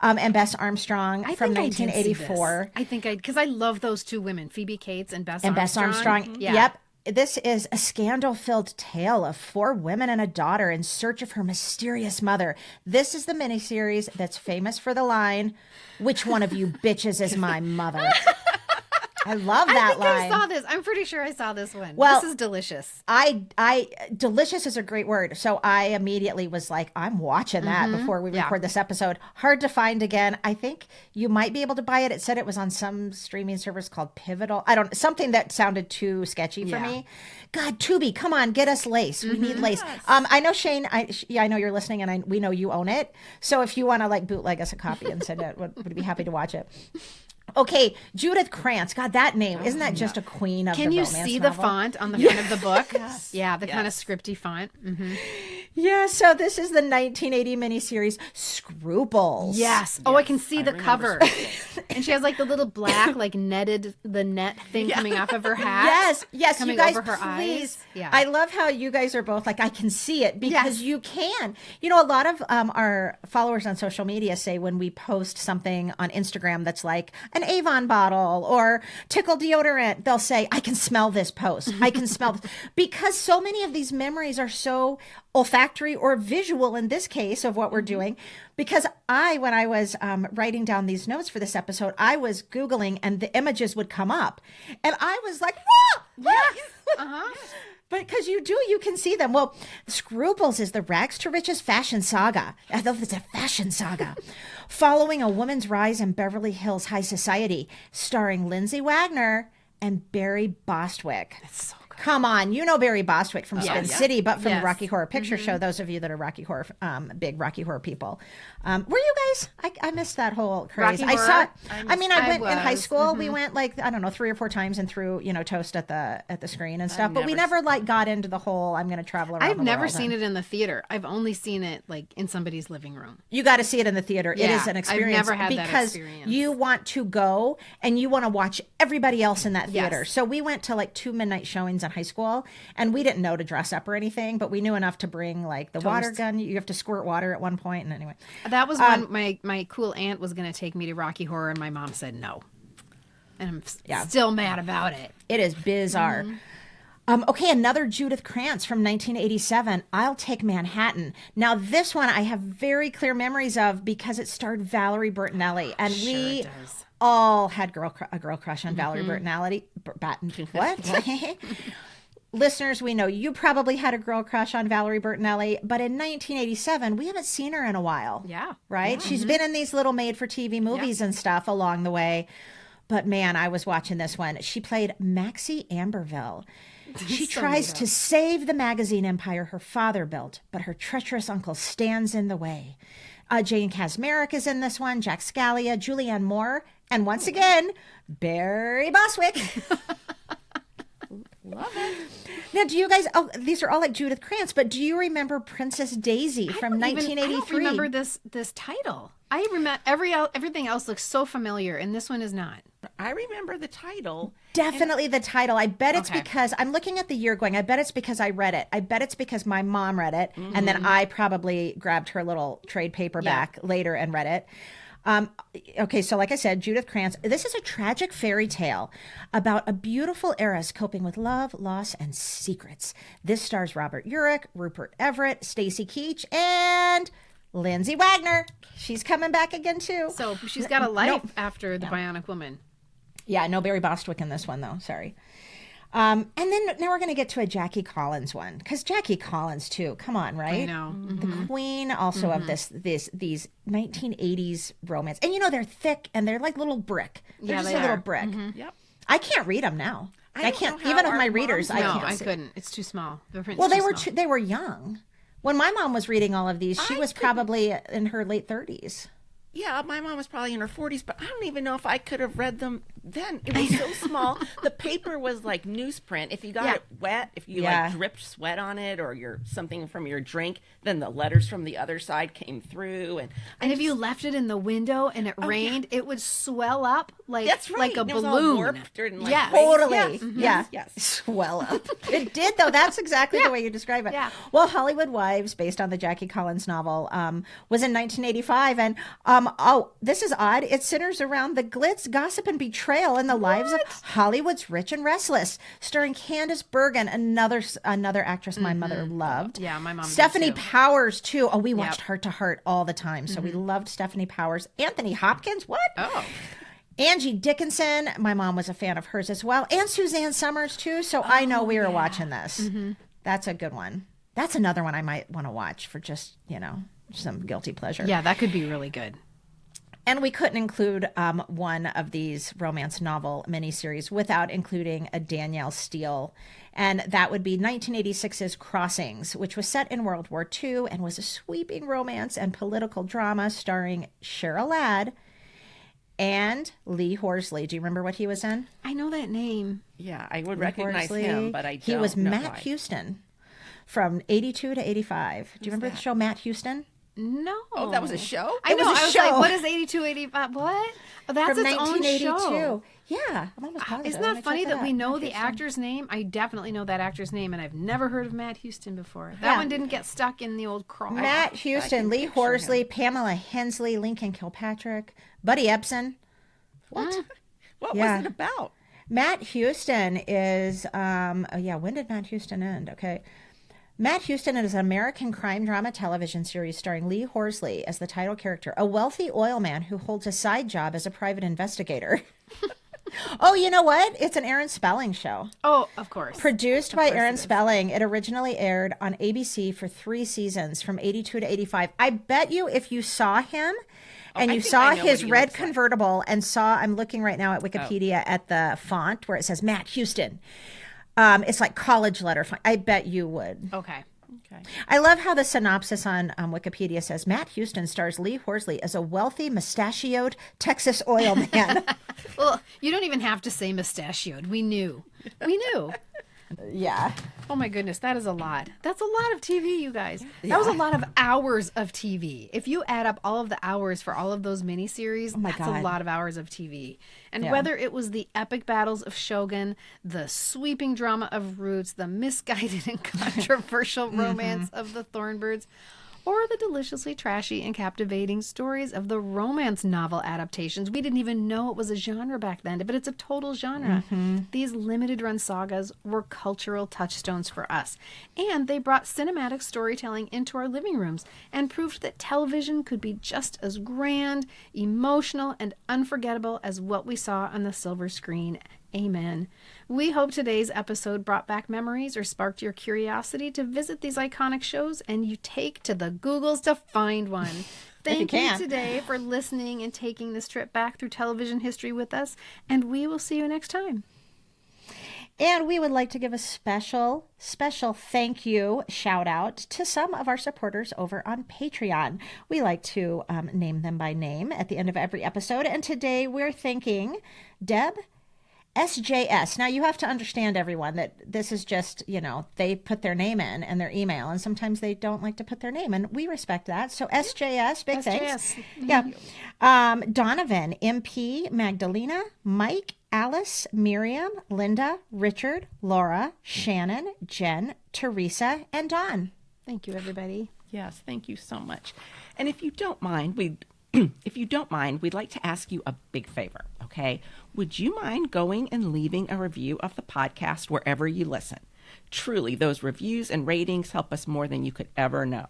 and Bess Armstrong from 1984. I think because I love those two women, Phoebe Cates and Bess Armstrong. Yeah. Yep. This is a scandal-filled tale of 4 women and a daughter in search of her mysterious mother. This is the miniseries that's famous for the line, "Which one of you bitches is my mother?" I love that line. I saw this. I'm pretty sure I saw this one. Well, this is delicious. Delicious is a great word. So I immediately was like, I'm watching that before we record this episode. Hard to find again. I think you might be able to buy it. It said it was on some streaming service called Pivotal. Something that sounded too sketchy for me. God, Tubi, come on, get us Lace. We need Lace. Yes. I know Shane. I know you're listening, and we know you own it. So if you want to like bootleg us a copy and send it, would be happy to watch it. Okay, Judith Krantz. God, that name. Isn't that just a queen of the romance novel? Can you see the font on the front of the book? Yes. Yeah, the kind of scripty font. Yeah, so this is the 1980 miniseries Scruples. Yes. Oh, I can see the cover. Scruples. And she has like the little black, like the net thing coming off of her hat. Yes, coming you guys, over her please. eyes. Yeah. I love how you guys are both like, I can see it because you can. You know, a lot of our followers on social media say when we post something on Instagram that's like an Avon bottle or Tickle deodorant, they'll say, I can smell this post. I can smell this. Because so many of these memories are so olfactory or visual in this case of what we're doing. Because when I was writing down these notes for this episode, I was Googling and the images would come up. And I was like, But because you can see them. Well, Scruples is the rags to riches fashion saga. I love it's a fashion saga. Following a woman's rise in Beverly Hills high society, starring Lindsay Wagner and Barry Bostwick. That's so good. Come on, you know Barry Bostwick from Spin City, but from the Yes. Rocky Horror Picture Show. Those of you that are Rocky Horror, big Rocky Horror people, were you guys? I missed that whole craze. Rocky I saw it. Horror? I went in high was. school. We went like 3 or 4 times and threw toast at the screen and stuff. But we never like got into the whole I'm going to travel around. I've the never world seen and- it in the theater. I've only seen it like in somebody's living room. You got to see it in the theater. It Yeah, is an I've experience never had that because experience. you want to go and you want to watch everybody else in that theater. Yes. So we went to like 2 midnight showings in high school, and we didn't know to dress up or anything, but we knew enough to bring like the water gun. You have to squirt water at one point, and anyway, That was when my cool aunt was going to take me to Rocky Horror, and my mom said no. And I'm still mad about it. it is bizarre. Okay, another Judith Krantz from 1987, I'll Take Manhattan. Now, this one I have very clear memories of because it starred Valerie Bertinelli. And we it does. all had a girl crush on Valerie Bertinelli. What? Listeners, we know you probably had a girl crush on Valerie Bertinelli, but in 1987, we haven't seen her in a while. Yeah. Right? She's been in these little made-for-TV movies and stuff along the way. But man, I was watching this one. She played Maxie Amberville. She tries to save the magazine empire her father built, but her treacherous uncle stands in the way. Jane Kasmerick is in this one, Jack Scalia, Julianne Moore, and once again, Barry Bostwick. Love it. Now, do you guys? Oh, these are all like Judith Krantz, but do you remember Princess Daisy from 1983? I don't remember this title. I remember everything else looks so familiar, and this one is not. I remember the title. Definitely the title. I bet it's Okay. because I'm looking at the year going, I bet it's because I read it. I bet it's because my mom read it. And then I probably grabbed her little trade paperback later and read it. Okay, so like I said, Judith Krantz. This is a tragic fairy tale about a beautiful heiress coping with love, loss, and secrets. This stars Robert Urich, Rupert Everett, Stacy Keach, and Lindsay Wagner. She's coming back again too. So she's got a life after the Bionic Woman. Yeah, no Barry Bostwick in this one though. Sorry. And then now we're going to get to a Jackie Collins one because Jackie Collins too. Come on, right? I know. The queen also of these 1980s romance, and they're thick and they're like little brick. They're Yeah, just they a little are. brick. Yep. I can't read them now. I don't can't know how even of our my moms readers. I No, can't. I see. couldn't. It's too small. The print's Well, too small. they were young. When my mom was reading all of these, she was probably in her late 30s. Yeah, my mom was probably in her 40s, but I don't even know if I could have read them then. It was so small. The paper was like newsprint. If you got it wet, if you like dripped sweat on it or something from your drink, then the letters from the other side came through. And if you left it in the window and it rained, it would swell up like That's right. like a It was all balloon. warped and, like, Yes. Totally. Yes. Yeah. Yes. Swell up. It did, though. That's exactly the way you describe it. Yeah. Well, Hollywood Wives, based on the Jackie Collins novel, was in 1985. And, this is odd. It centers around the glitz, gossip, and betrayal in the lives of Hollywood's rich and restless, starring Candace Bergen, another actress my mother loved. Yeah, my mom did Stephanie too. Powers, too. Oh, we watched Heart to Heart all the time. So we loved Stephanie Powers. Anthony Hopkins, what? Oh. Angie Dickinson, my mom was a fan of hers as well, and Suzanne Summers too. So I know we were watching this. That's a good one. That's another one I might want to watch for just some guilty pleasure. Yeah, that could be really good. And we couldn't include one of these romance novel miniseries without including a Danielle Steele. And that would be 1986's Crossings, which was set in World War II and was a sweeping romance and political drama starring Cheryl Ladd and Lee Horsley. Do you remember what he was in? I know that name. Yeah, I would recognize Horsley. him, but I don't He was know Matt why. Houston from 82 to 85. Do you remember the show Matt Houston? No. Oh, that was a show? I It know. was a I was show. like, what is 82, 85? What? Oh, that's From its own 1982. show. Yeah, I'm almost positive. Isn't Let that me funny check that we out. know Matt the Houston. actor's name? I definitely know that actor's name, and I've never heard of Matt Houston before. That Yeah. one didn't get stuck in the old crawl. Matt Houston, Lee Horsley, Pamela Hensley, Lincoln Kilpatrick, Buddy Ebsen. What Yeah. was it about? Matt Houston is, when did Matt Houston end? Okay. Matt Houston is an American crime drama television series starring Lee Horsley as the title character, a wealthy oil man who holds a side job as a private investigator. Oh, you know what? It's an Aaron Spelling show. Oh, of course. Produced by Aaron Spelling, it originally aired on ABC for 3 seasons from 82 to 85. I bet you if you saw him and I you think saw I know his what he red looks like. convertible and saw, I'm looking right now at Wikipedia at the font where it says Matt Houston. It's like college letter font. I bet you would. Okay. Okay. I love how the synopsis on Wikipedia says Matt Houston stars Lee Horsley as a wealthy, mustachioed Texas oil man. Well, you don't even have to say mustachioed. We knew. We knew. Yeah. Oh my goodness, that is a lot. That's a lot of TV, you guys. That was a lot of hours of TV. If you add up all of the hours for all of those miniseries, that's God. a lot of hours of TV. And Yeah. whether it was the epic battles of Shōgun, the sweeping drama of Roots, the misguided and controversial romance of the Thorn Birds, or the deliciously trashy and captivating stories of the romance novel adaptations. We didn't even know it was a genre back then, but it's a total genre. These limited run sagas were cultural touchstones for us, and they brought cinematic storytelling into our living rooms and proved that television could be just as grand, emotional, and unforgettable as what we saw on the silver screen. Amen. We hope today's episode brought back memories or sparked your curiosity to visit these iconic shows and you take to the Googles to find one. Thank you can. today for listening and taking this trip back through television history with us, and we will see you next time. And we would like to give a special thank you shout out to some of our supporters over on Patreon. We like to name them by name at the end of every episode. And today we're thanking Deb SJS. Now you have to understand, everyone, that this is just, they put their name in and their email, and sometimes they don't like to put their name, and we respect that. So SJS, big thanks. Yeah. Donovan, MP, Magdalena, Mike, Alice, Miriam, Linda, Richard, Laura, Shannon, Jen, Teresa, and Dawn. Thank you, everybody. Yes, thank you so much. And if you don't mind, we'd like to ask you a big favor, okay? Would you mind going and leaving a review of the podcast wherever you listen? Truly, those reviews and ratings help us more than you could ever know.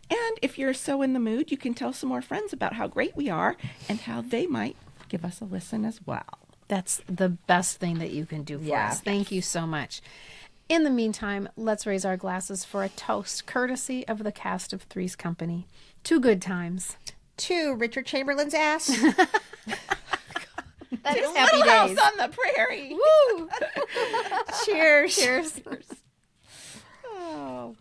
And if you're so in the mood, you can tell some more friends about how great we are and how they might give us a listen as well. That's the best thing that you can do for us. Thank you so much. In the meantime, let's raise our glasses for a toast courtesy of the cast of Three's Company. 2 good times. To Richard Chamberlain's ass. That is Little happy House days. on the Prairie. Woo! Cheers. Cheers. Oh.